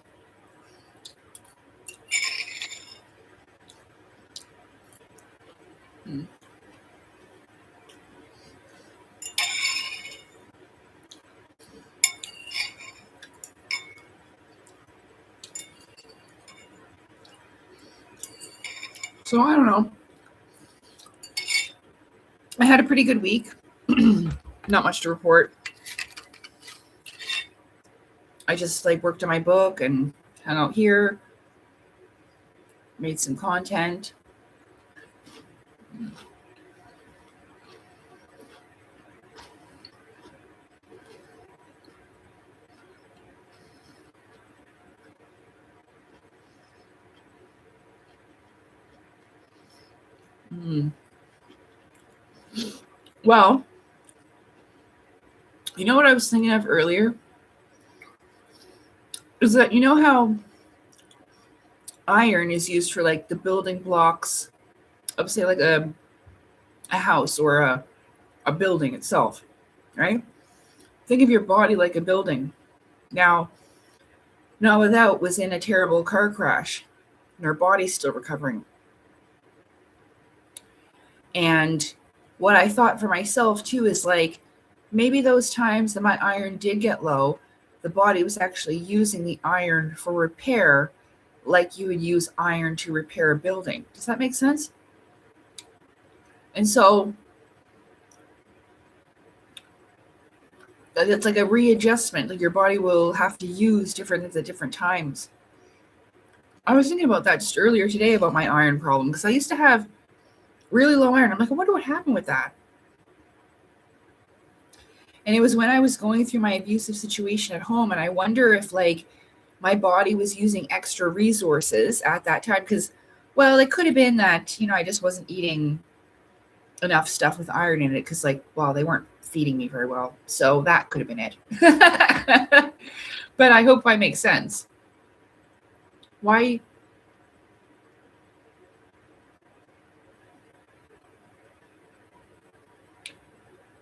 So I don't know. I had a pretty good week. Not much to report. I just worked on my book and hung out here. Made some content. Well, you know what I was thinking of earlier? Is that, you know how iron is used for the building blocks of, say, a house or a building itself, right? Think of your body like a building. Now, Without was in a terrible car crash, and her body's still recovering. And what I thought for myself too is maybe those times that my iron did get low, the body was actually using the iron for repair, like you would use iron to repair a building. Does that make sense? And so it's like a readjustment. Your body will have to use different things at different times. I was thinking about that just earlier today about my iron problem, because I used to have really low iron. I'm like, I wonder what happened with that. And it was when I was going through my abusive situation at home, and I wonder if my body was using extra resources at that time, because, well, it could have been that, I just wasn't eating enough stuff with iron in it, because they weren't feeding me very well. So that could have been it. But I hope I make sense. Why?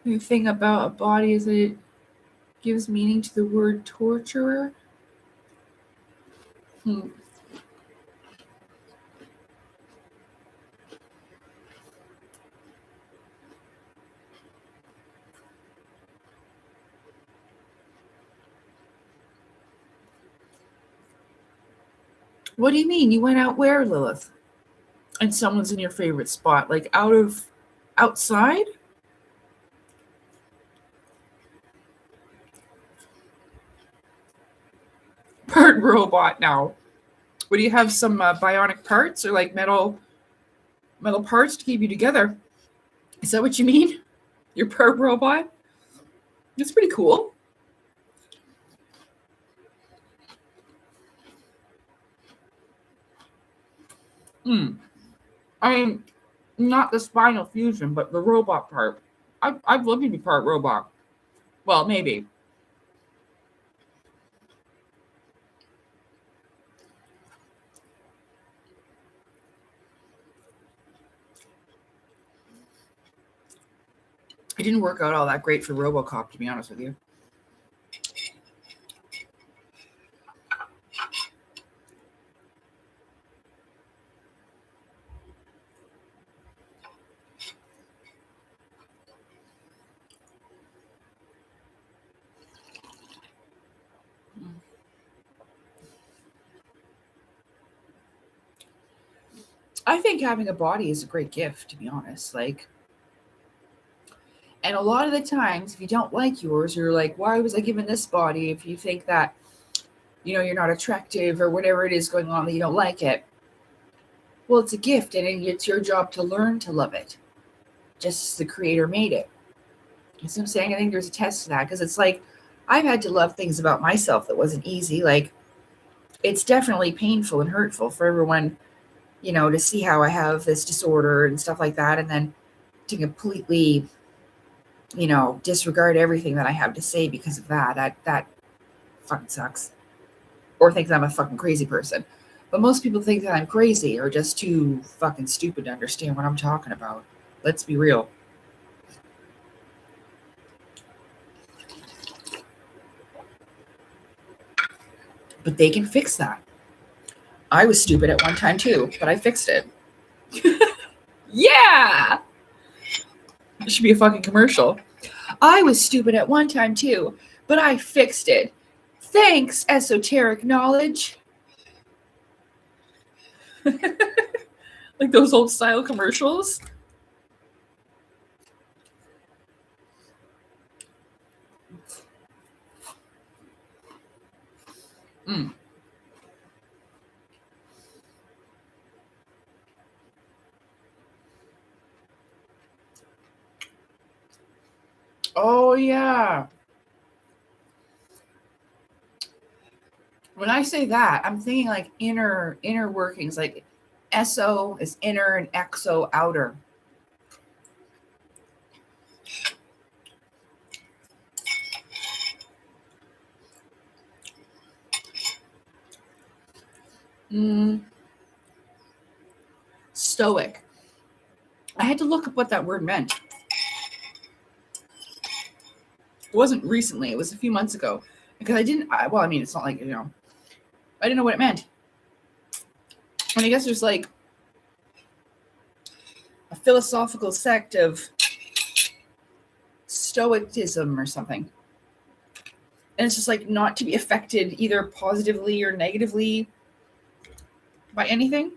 The thing about a body is that it gives meaning to the word torturer. What do you mean? You went out where, Lilith? And someone's in your favorite spot, outside? Part robot now. What do you have, some bionic parts or metal parts to keep you together? Is that what you mean? You're part robot? That's pretty cool. I mean, not the spinal fusion, but the robot part. I'd love to be part robot. Well, maybe. It didn't work out all that great for RoboCop, to be honest with you. I think having a body is a great gift, to be honest. And a lot of the times, if you don't like yours, you're like, why was I given this body? If you think that, you're not attractive or whatever it is going on that you don't like it. Well, it's a gift, and it's your job to learn to love it, just as the creator made it. You see what I'm saying? I think there's a test to that, because it's I've had to love things about myself that wasn't easy. It's definitely painful and hurtful for everyone you know, to see how I have this disorder and stuff like that. And then to completely, you know, disregard everything that I have to say because of that. That fucking sucks. Or thinks I'm a fucking crazy person. But most people think that I'm crazy or just too fucking stupid to understand what I'm talking about. Let's be real. But they can fix that. I was stupid at one time too, but I fixed it. Yeah! It should be a fucking commercial. I was stupid at one time too, but I fixed it. Thanks, esoteric knowledge. Like those old style commercials. Mm. Oh yeah. When I say that, I'm thinking like inner workings, like SO is inner and XO outer. Stoic. I had to look up what that word meant. It wasn't recently. It was a few months ago because well, I mean, it's not like, you know, I didn't know what it meant. And I guess there's like a philosophical sect of Stoicism or something. And it's just like not to be affected either positively or negatively by anything.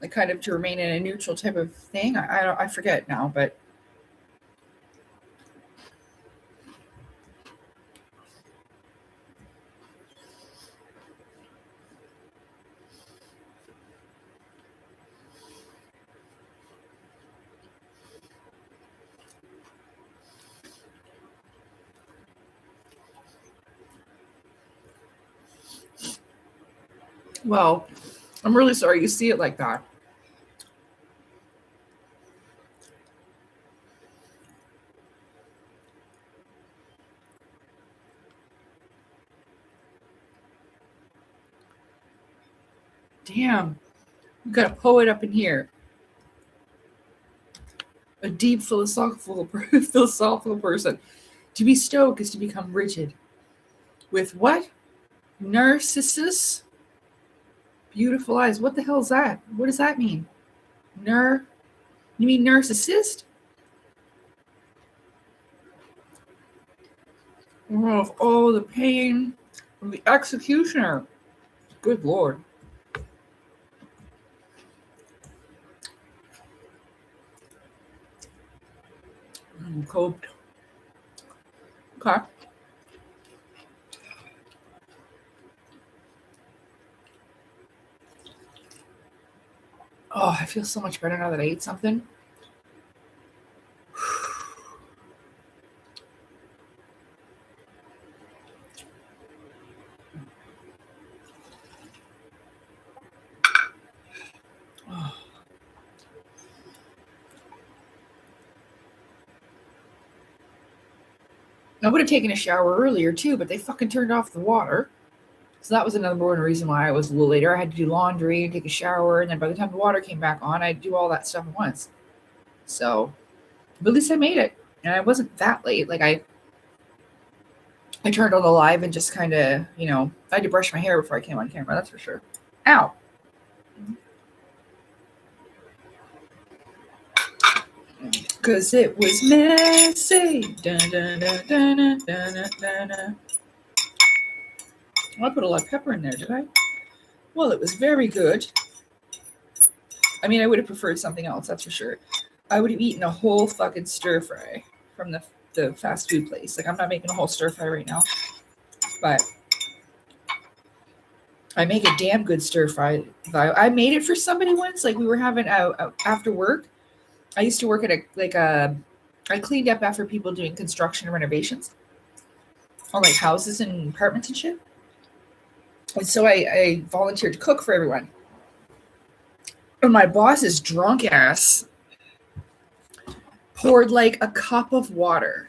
Like kind of to remain in a neutral type of thing. I forget now, but well, I'm really sorry you see it like that. Damn, we got a poet up in here. A deep philosophical person. To be stoic is to become rigid. With what? Narcissus? Beautiful eyes. What the hell is that? What does that mean? You mean narcissist? Of all the pain from the executioner. Good Lord. I'm coped. Okay. Oh, I feel so much better now that I ate something. Oh. I would have taken a shower earlier too, but they fucking turned off the water. So that was another one reason why I was a little later. I had to do laundry and take a shower, and then by the time the water came back on, I'd do all that stuff at once. So, but at least I made it, and I wasn't that late. Like I turned on the live and just kind of, you know, I had to brush my hair before I came on camera. That's for sure. Ow. Cause it was messy. Dun, dun, dun, dun, dun, dun, dun, dun. Well, I put a lot of pepper in there, did I? Well, it was very good. I mean, I would have preferred something else, that's for sure. I would have eaten a whole fucking stir fry from the fast food place. Like, I'm not making a whole stir fry right now, but I make a damn good stir fry. I made it for somebody once. Like, we were having after work. I used to work at I cleaned up after people doing construction and renovations on like houses and apartments and shit. And so I volunteered to cook for everyone. And my boss's drunk ass poured like a cup of water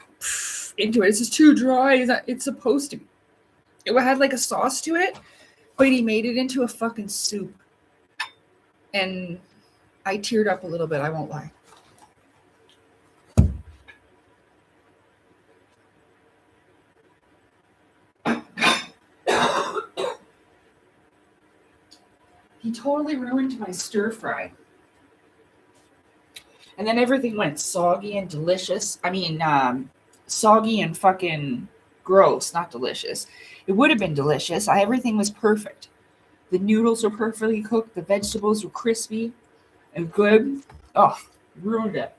into it. It's just too dry. It's supposed to be. It had like a sauce to it, but he made it into a fucking soup. And I teared up a little bit, I won't lie. He totally ruined my stir fry. And then everything went soggy and delicious. I mean, soggy and fucking gross, not delicious. It would have been delicious. Everything was perfect. The noodles were perfectly cooked. The vegetables were crispy and good. Oh, ruined it.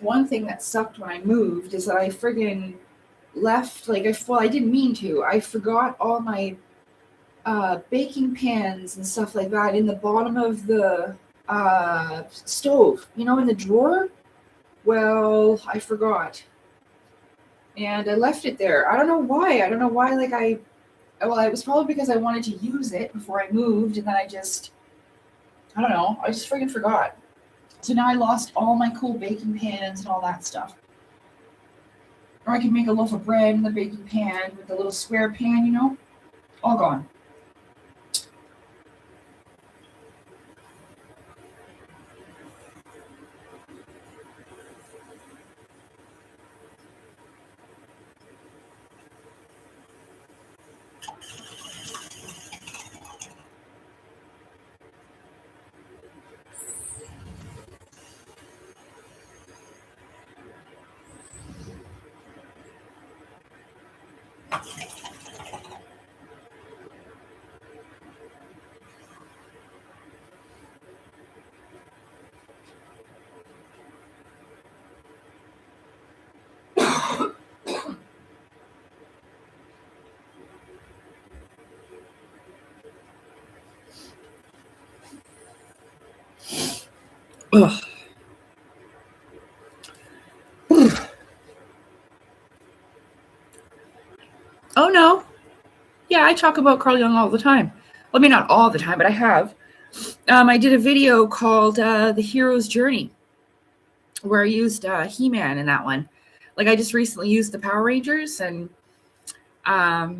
One thing that sucked when I moved is that I friggin' left, like, I didn't mean to. I forgot all my baking pans and stuff like that in the bottom of the stove, in the drawer. Well, I forgot. And I left it there. I don't know why. It was probably because I wanted to use it before I moved, and then I just friggin' forgot. So now I lost all my cool baking pans and all that stuff. Or I can make a loaf of bread in the baking pan with the little square pan, all gone. Ugh. Oh no. Yeah, I talk about Carl Jung all the time. Well, I mean, not all the time, but I have. I did a video called The Hero's Journey, where I used He-Man in that one. Like, I just recently used the Power Rangers, and I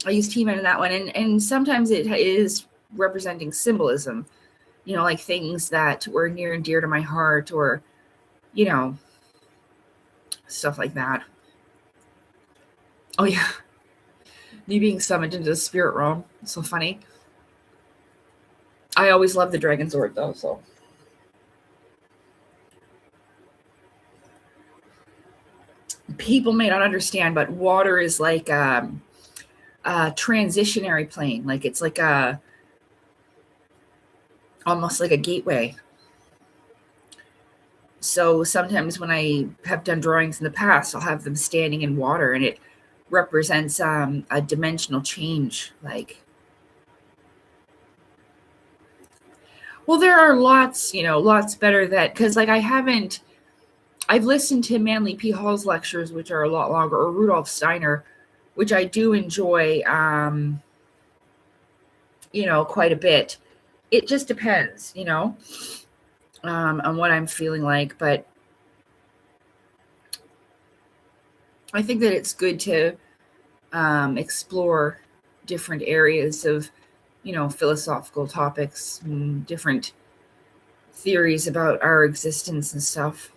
used He-Man in that one. And sometimes it is representing symbolism, like things that were near and dear to my heart, or, stuff like that. Oh, yeah. Me being summoned into the spirit realm. It's so funny. I always love the Dragon Zord, though, so. People may not understand, but water is like a transitionary plane. Like, it's like a almost like a gateway. So sometimes when I have done drawings in the past, I'll have them standing in water, and it represents a dimensional change. Like, well, there are lots, lots better that, because like I've listened to Manly P. Hall's lectures, which are a lot longer, or Rudolf Steiner, which I do enjoy, quite a bit. It just depends, on what I'm feeling like. But I think that it's good to explore different areas of, philosophical topics, and different theories about our existence and stuff.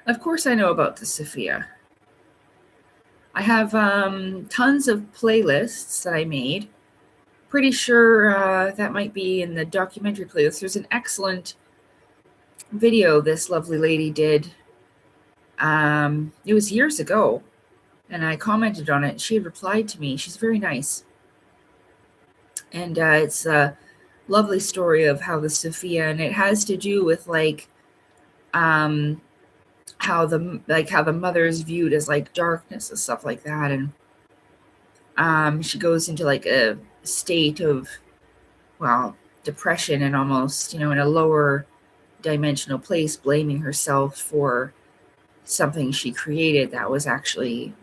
Of course, I know about the Sophia. I have tons of playlists that I made. Pretty sure that might be in the documentary playlist. There's an excellent video this lovely lady did. It was years ago, and I commented on it. She had replied to me. She's very nice. And it's a lovely story of how the Sophia, and it has to do with like how the mother is viewed as like darkness and stuff like that. And she goes into like a state of, well, depression, and almost, in a lower dimensional place, blaming herself for something she created that was actually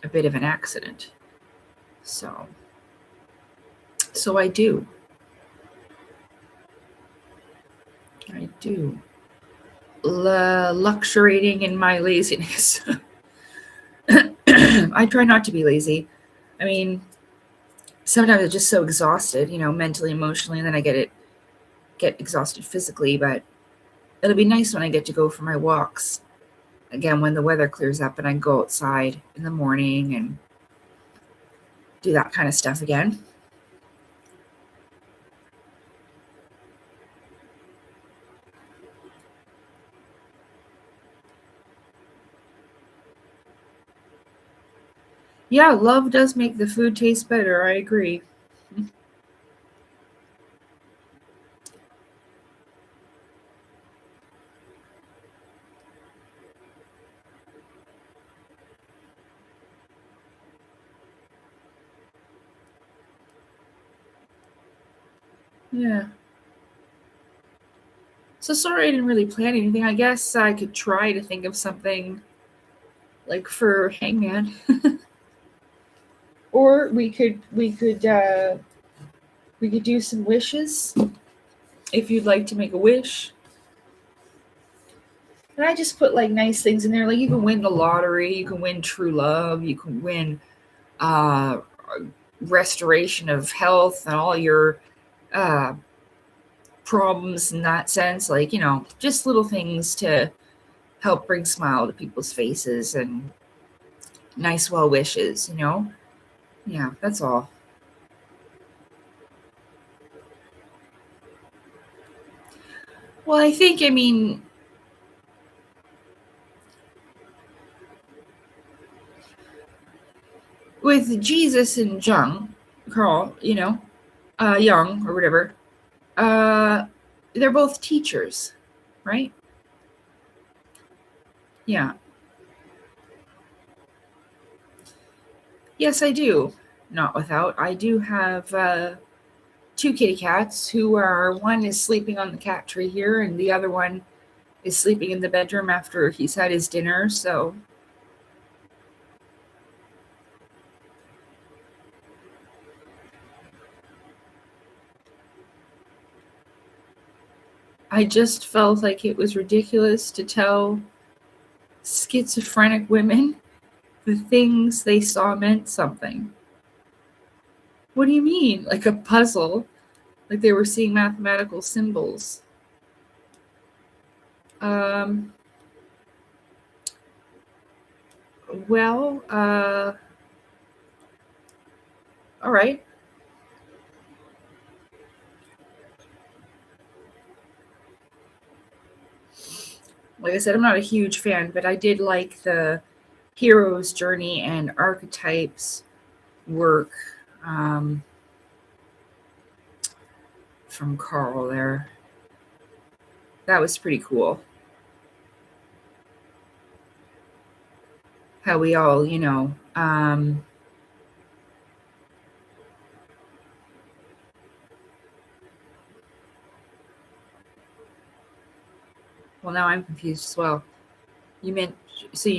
a bit of an accident. So I do luxuriating in my laziness. I try not to be lazy. I mean, sometimes I'm just so exhausted, mentally, emotionally, and then I get exhausted physically. But it'll be nice when I get to go for my walks again when the weather clears up, and I can go outside in the morning and do that kind of stuff again. Yeah, love does make the food taste better. I agree. Yeah. So sorry I didn't really plan anything. I guess I could try to think of something like for Hangman. Or we could do some wishes if you'd like to make a wish. And I just put like nice things in there. Like you can win the lottery, you can win true love, you can win restoration of health and all your problems in that sense. Like, just little things to help bring smile to people's faces and nice well wishes, Yeah, that's all. Well, I mean, with Jesus and Carl, Young or whatever, they're both teachers, right? Yeah. Yes, I do. Not without. I do have 2 kitty cats one is sleeping on the cat tree here, and the other one is sleeping in the bedroom after he's had his dinner. So I just felt like it was ridiculous to tell schizophrenic women the things they saw meant something. What do you mean? Like a puzzle? Like they were seeing mathematical symbols? Well, all right. Like I said, I'm not a huge fan, but I did like the hero's journey and archetypes work. from Carl there. That was pretty cool. How we all, well, now I'm confused as well. You meant, so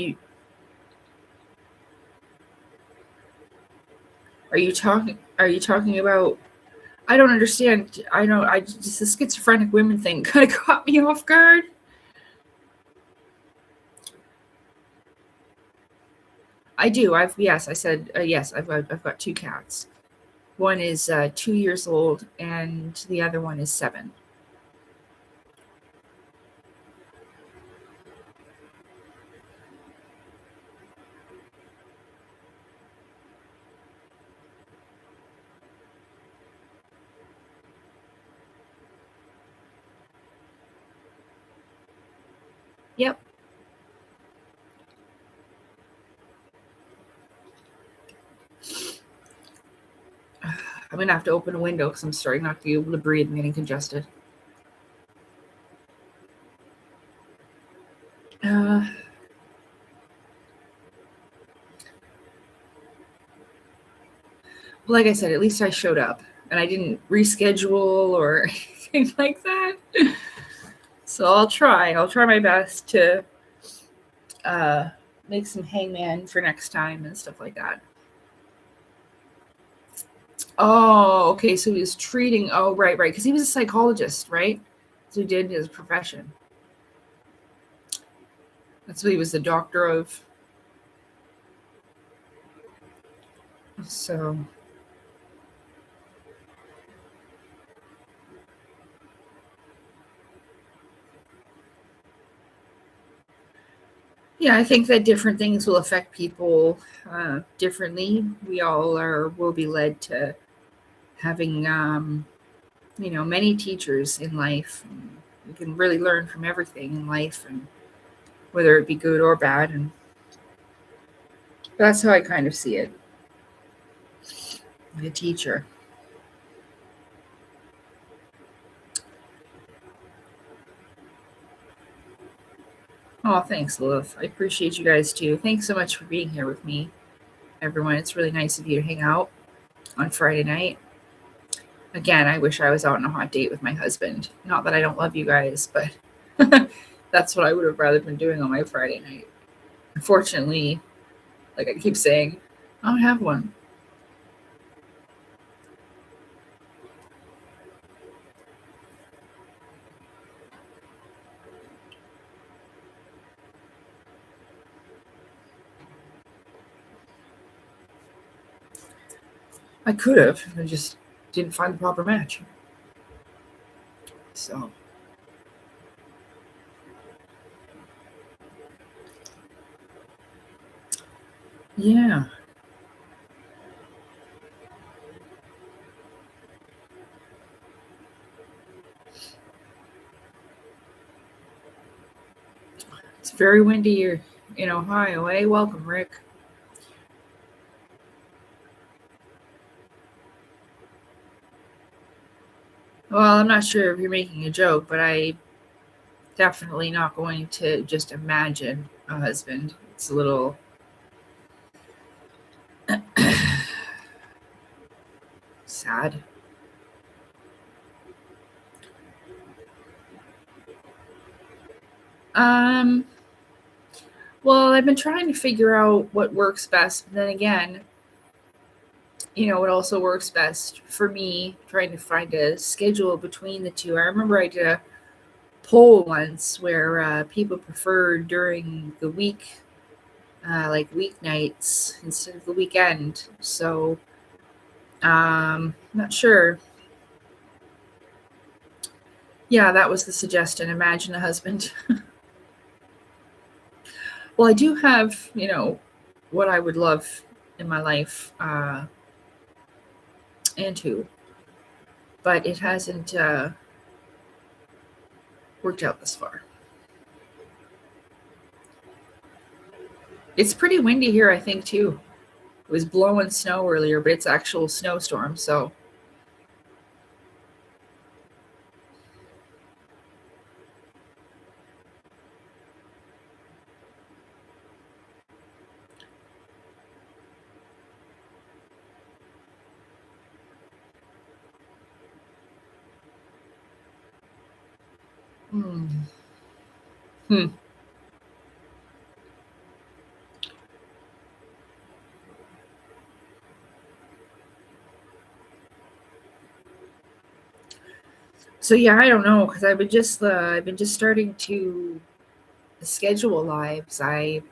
are you talking about, I don't understand. I know, just the schizophrenic women thing kind of caught me off guard. I do. Yes, I've got 2 cats. One is 2 years old and the other one is 7. Yep. I'm going to have to open a window because I'm starting not to be able to breathe. I'm getting congested. Like I said, at least I showed up and I didn't reschedule or anything like that. So I'll try my best to make some hangman for next time and stuff like that. Oh, okay. So he was treating. Oh, right. Because he was a psychologist, right? So he did his profession. That's what he was the doctor of. So. Yeah, I think that different things will affect people differently. We all will be led to having, many teachers in life. You can really learn from everything in life, and whether it be good or bad. And that's how I kind of see it. Like a teacher. Oh, thanks, Lilith. I appreciate you guys too. Thanks so much for being here with me, everyone. It's really nice of you to hang out on Friday night. Again, I wish I was out on a hot date with my husband. Not that I don't love you guys, but that's what I would have rather been doing on my Friday night. Unfortunately, like I keep saying, I don't have one. I could have. I just didn't find the proper match. So. Yeah. It's very windy here in Ohio, eh? Welcome, Rick. Well, I'm not sure if you're making a joke, but I definitely not going to just imagine a husband. It's a little sad. Well, I've been trying to figure out what works best. But then again, it also works best for me trying to find a schedule between the two. I remember I did a poll once where people preferred during the week, like weeknights instead of the weekend. So, not sure. Yeah, that was the suggestion. Imagine a husband. Well, I do have, what I would love in my life, and who, but it hasn't worked out this far. It's pretty windy here, I think, too. It was blowing snow earlier, but it's actual snowstorm, so. Hmm. Hmm. So yeah, I don't know because I've been just starting to schedule lives. I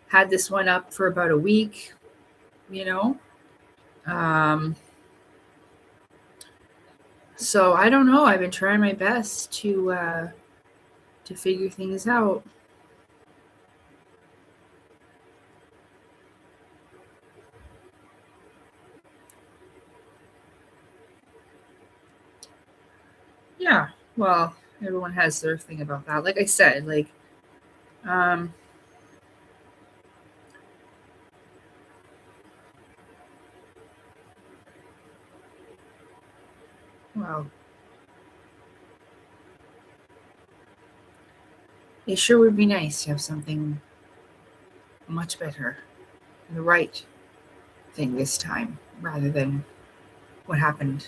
had this one up for about a week, you know. Um, so I don't know. I've been trying my best to figure things out. Yeah. Well, everyone has their thing about that. Like I said, um, well, it sure would be nice to have something much better, the right thing this time, rather than what happened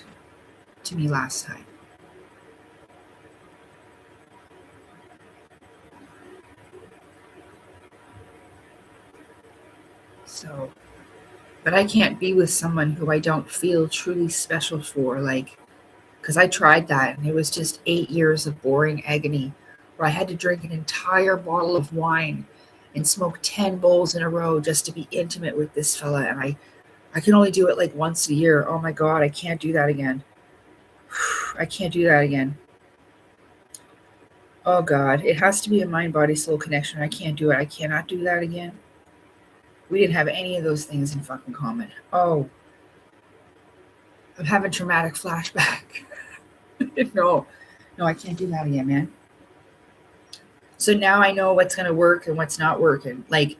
to me last time. So, but I can't be with someone who I don't feel truly special for, like, because I tried that and it was just 8 years of boring agony where I had to drink an entire bottle of wine and smoke 10 bowls in a row just to be intimate with this fella. And I can only do it like once a year. Oh my God, I can't do that again. I can't do that again. Oh God, it has to be a mind body soul connection. I can't do it. I cannot do that again. We didn't have any of those things in fucking common. Oh, I'm having traumatic flashback. No, no, I can't do that again, man. So now I know what's going to work and what's not working. Like,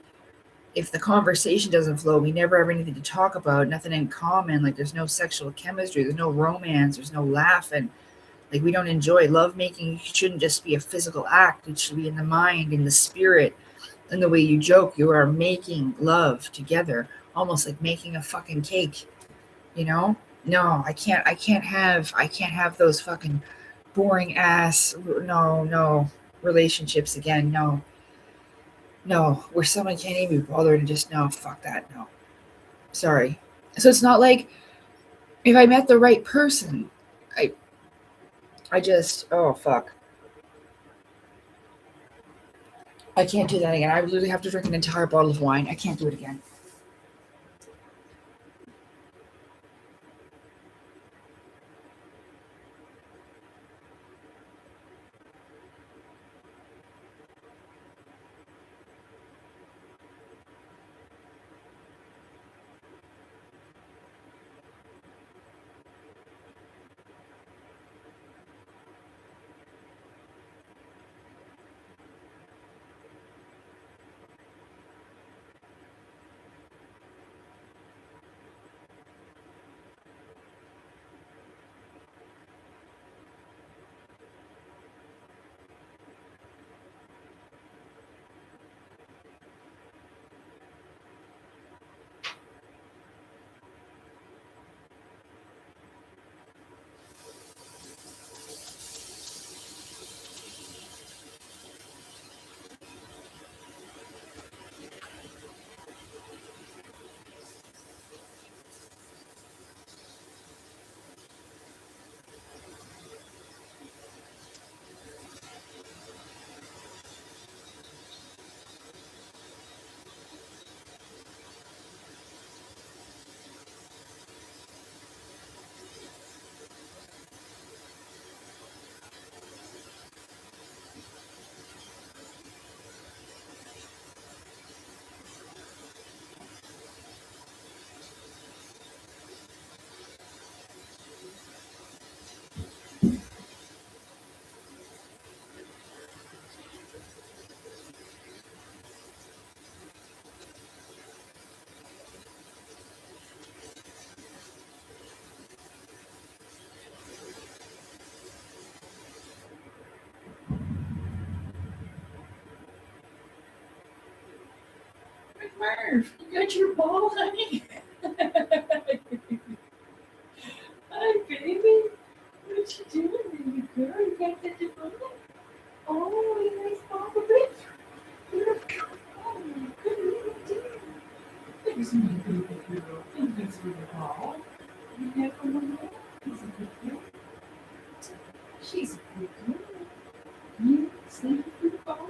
if the conversation doesn't flow, we never have anything to talk about, nothing in common. Like, there's no sexual chemistry, there's no romance, there's no laughing. Like, we don't enjoy love making. It shouldn't just be a physical act, it should be in the mind, in the spirit, in the way you joke. You are making love together, almost like making a fucking cake, you know? No, I can't have those fucking boring ass, no, relationships again. No, where someone can't even be bothered and just, no, fuck that, no. Sorry. So it's not like if I met the right person, I I just, oh fuck. I can't do that again. I literally have to drink an entire bottle of wine. I can't do it again. Murph, you got your ball, honey? Hi, baby. What you doing, baby girl? You got that ball? She's a good girl. You sleep through the ball.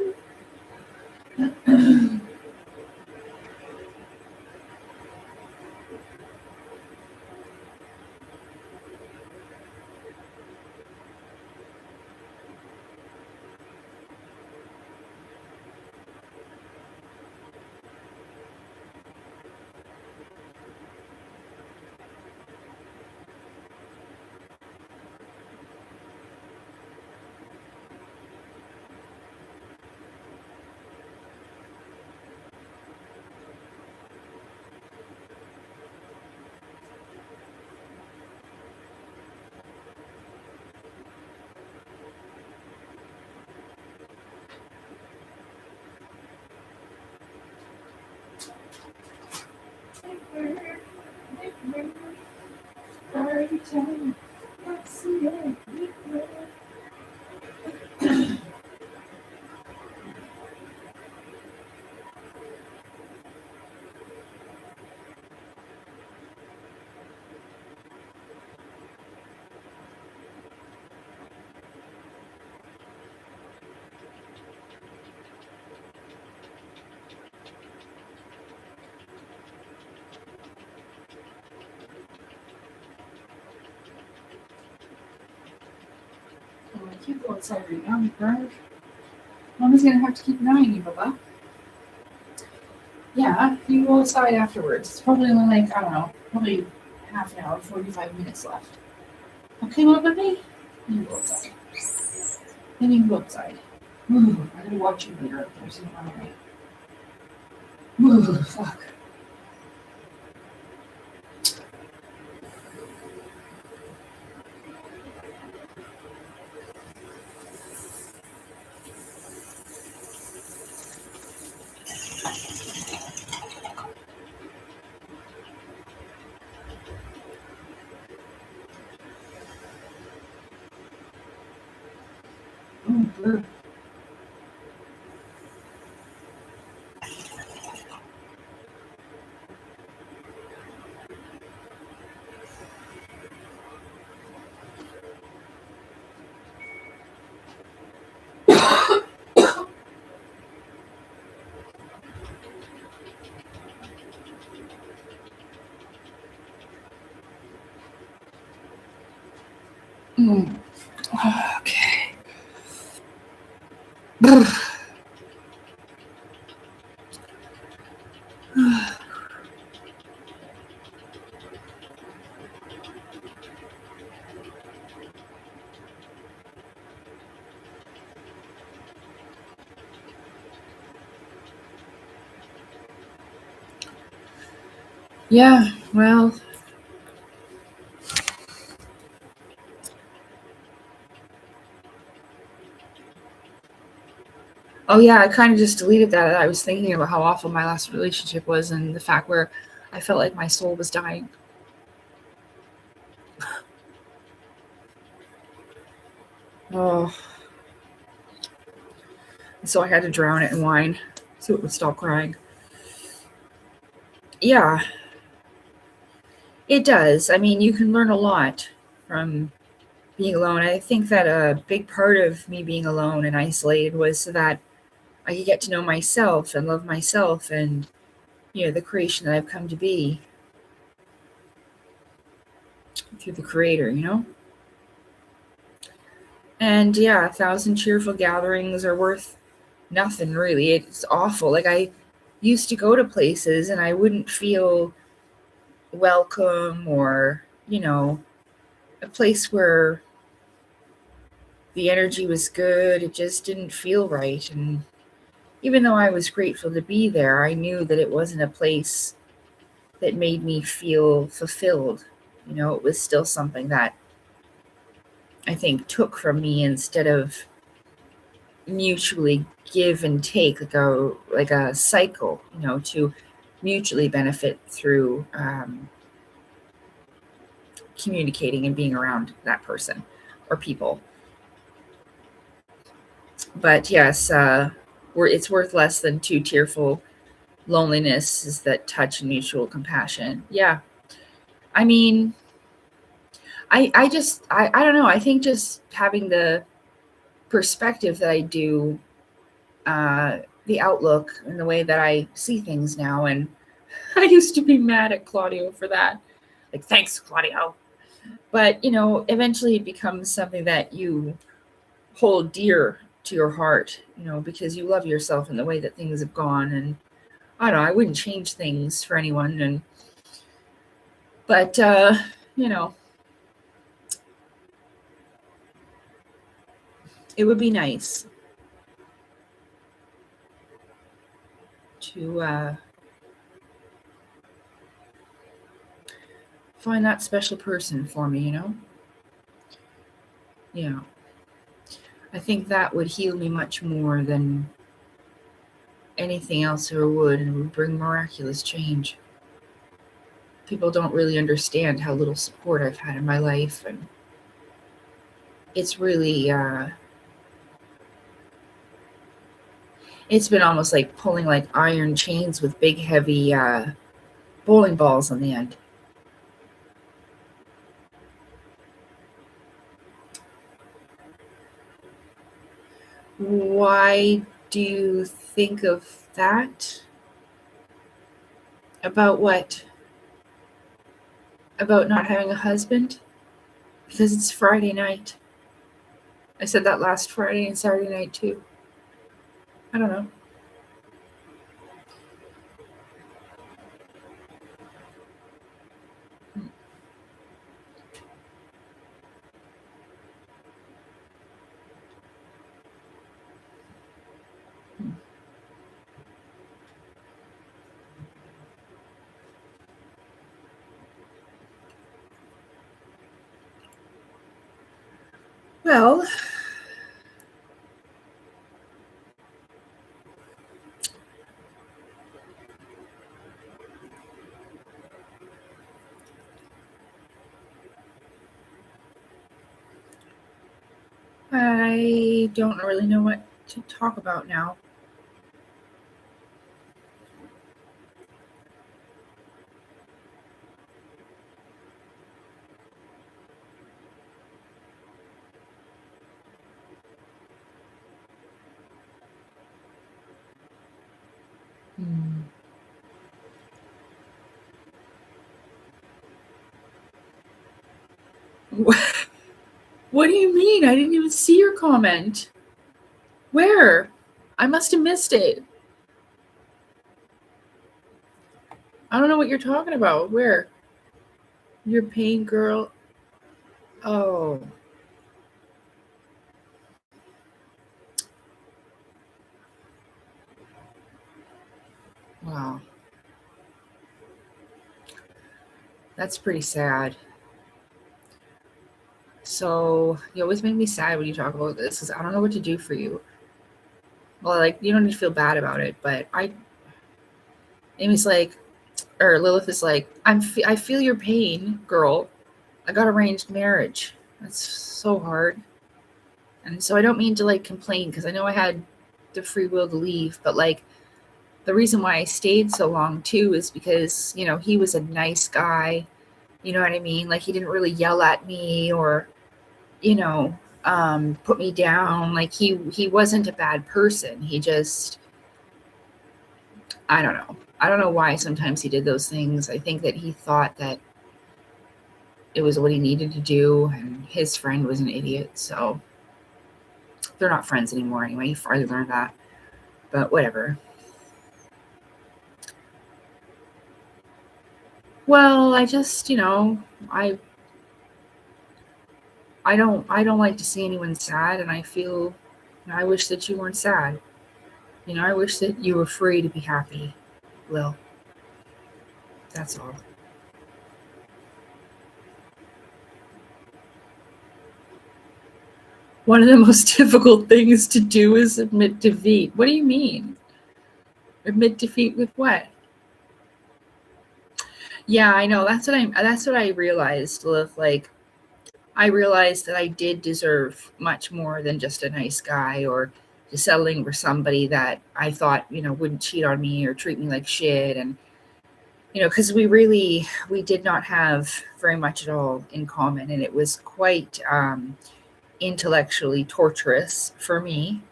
I can't go outside right now, McBride. Mama's gonna have to keep an eye on you, Bubba. Yeah, you can go outside afterwards. It's probably only like, I don't know, probably half an hour, 45 minutes left. Okay, little baby? You can go outside. Then you can go outside. Ooh, I gotta watch you later if there's something on the way. Ooh, fuck. Ooh, blue. Mm. Okay. Yeah, well. Oh yeah, I kind of just deleted that. I was thinking about how awful my last relationship was and the fact where I felt like my soul was dying. Oh. So I had to drown it in wine so it would stop crying. Yeah, it does. I mean, you can learn a lot from being alone. I think that a big part of me being alone and isolated was so that I could get to know myself and love myself and, the creation that I've come to be through the creator. And yeah, 1,000 cheerful gatherings are worth nothing really. It's awful. Like I used to go to places and I wouldn't feel welcome or, a place where the energy was good. It just didn't feel right. And even though I was grateful to be there, I knew that it wasn't a place that made me feel fulfilled. It was still something that I think took from me instead of mutually give and take, like a cycle, to mutually benefit through communicating and being around that person or people. But yes, it's worth less than two tearful loneliness is that touch and mutual compassion. Yeah. I mean, I don't know. I think just having the perspective that I do, the outlook and the way that I see things now. And I used to be mad at Claudio for that. Like, thanks, Claudio. But, eventually it becomes something that you hold dear to your heart, because you love yourself and the way that things have gone. And I don't know, I wouldn't change things for anyone. But, it would be nice to find that special person for me. Yeah. I think that would heal me much more than anything else ever would, and would bring miraculous change. People don't really understand how little support I've had in my life, and it's really it's been almost like pulling like iron chains with big heavy bowling balls on the end. Why do you think of that? About what? About not having a husband? Because it's Friday night. I said that last Friday and Saturday night too. I don't know. Well, I don't really know what to talk about now. What do you mean? I didn't even see your comment. Where? I must have missed it. I don't know what you're talking about. Where? Your pain girl. Oh. Wow. That's pretty sad. So you always make me sad when you talk about this because I don't know what to do for you. Well, like, you don't need to feel bad about it, but Amy's like, or Lilith is like, I feel your pain, girl. I got arranged marriage. That's so hard. And so I don't mean to like complain because I know I had the free will to leave, but like the reason why I stayed so long too is because, he was a nice guy. You know what I mean? Like, he didn't really yell at me or, put me down. Like, he wasn't a bad person. He just, I don't know. I don't know why sometimes he did those things. I think that he thought that it was what he needed to do, and his friend was an idiot. So they're not friends anymore anyway. He finally learned that. But whatever. Well, I just, I don't like to see anyone sad, and I feel I wish that you weren't sad. I wish that you were free to be happy, Lil. That's all. One of the most difficult things to do is admit defeat. What do you mean? Admit defeat with what? Yeah, I know. That's what I realized, Lilith. Like, I realized that I did deserve much more than just a nice guy, or settling for somebody that I thought, wouldn't cheat on me or treat me like shit. And, because we did not have very much at all in common. And it was quite intellectually torturous for me,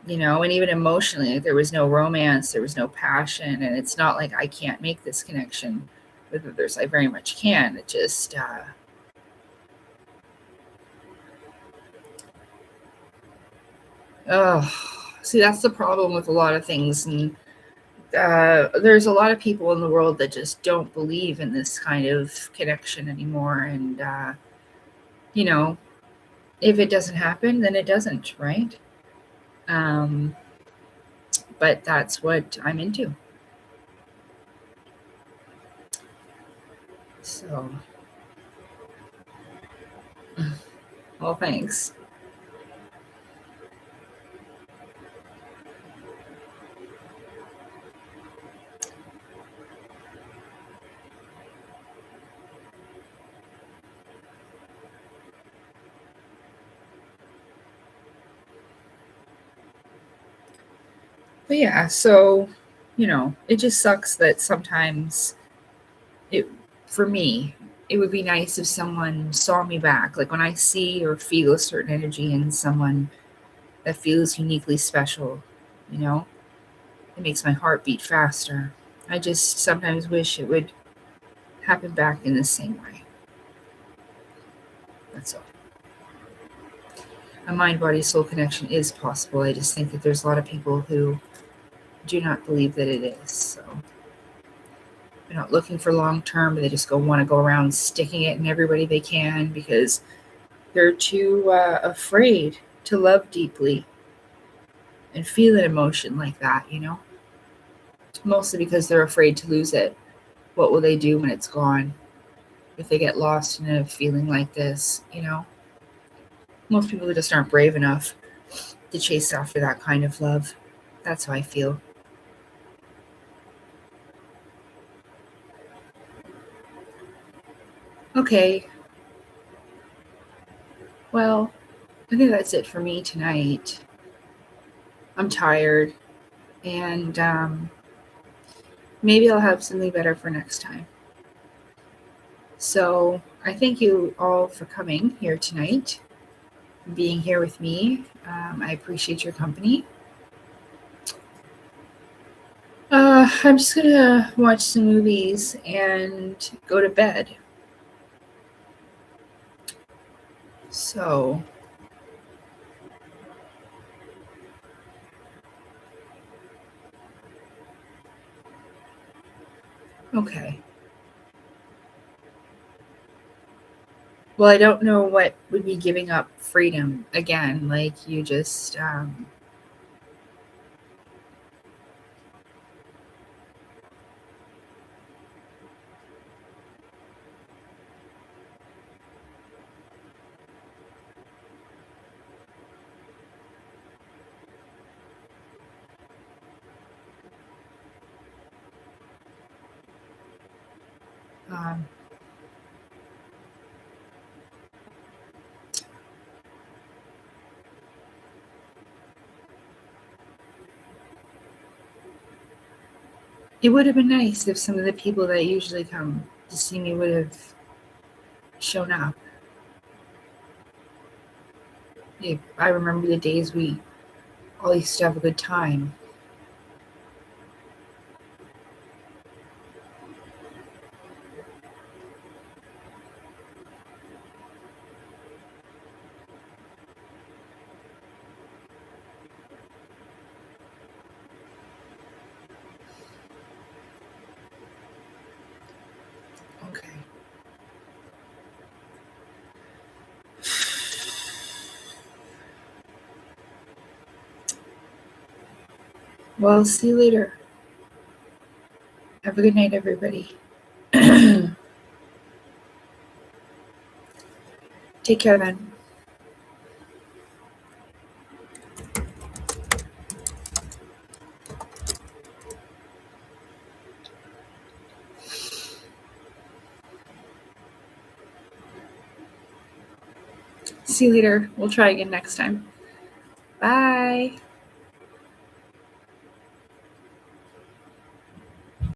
and even emotionally. Like, there was no romance, there was no passion. And it's not like I can't make this connection with others. I very much can. It just, see, that's the problem with a lot of things. And there's a lot of people in the world that just don't believe in this kind of connection anymore. And, if it doesn't happen, then it doesn't, right? But that's what I'm into. So, well, thanks. But yeah, so, it just sucks that sometimes for me, it would be nice if someone saw me back. Like when I see or feel a certain energy in someone that feels uniquely special, it makes my heart beat faster. I just sometimes wish it would happen back in the same way. That's all. A mind body soul connection is possible. I just think that there's a lot of people who do not believe that it is. So they're not looking for long term, but they just want to go around sticking it in everybody they can because they're too afraid to love deeply and feel an emotion like that, Mostly because they're afraid to lose it. What will they do when it's gone? If they get lost in a feeling like this, Most people just aren't brave enough to chase after that kind of love. That's how I feel. Okay. Well, I think that's it for me tonight. I'm tired, and maybe I'll have something better for next time. So I thank you all for coming here tonight, being here with me. I appreciate your company. I'm just gonna watch some movies and go to bed. So okay. Well, I don't know what would be giving up freedom again. Like you just it would have been nice if some of the people that usually come to see me would have shown up. I remember the days we all used to have a good time. Okay. Well, see you later. Have a good night, everybody. Take care, then. See you later. We'll try again next time. Bye.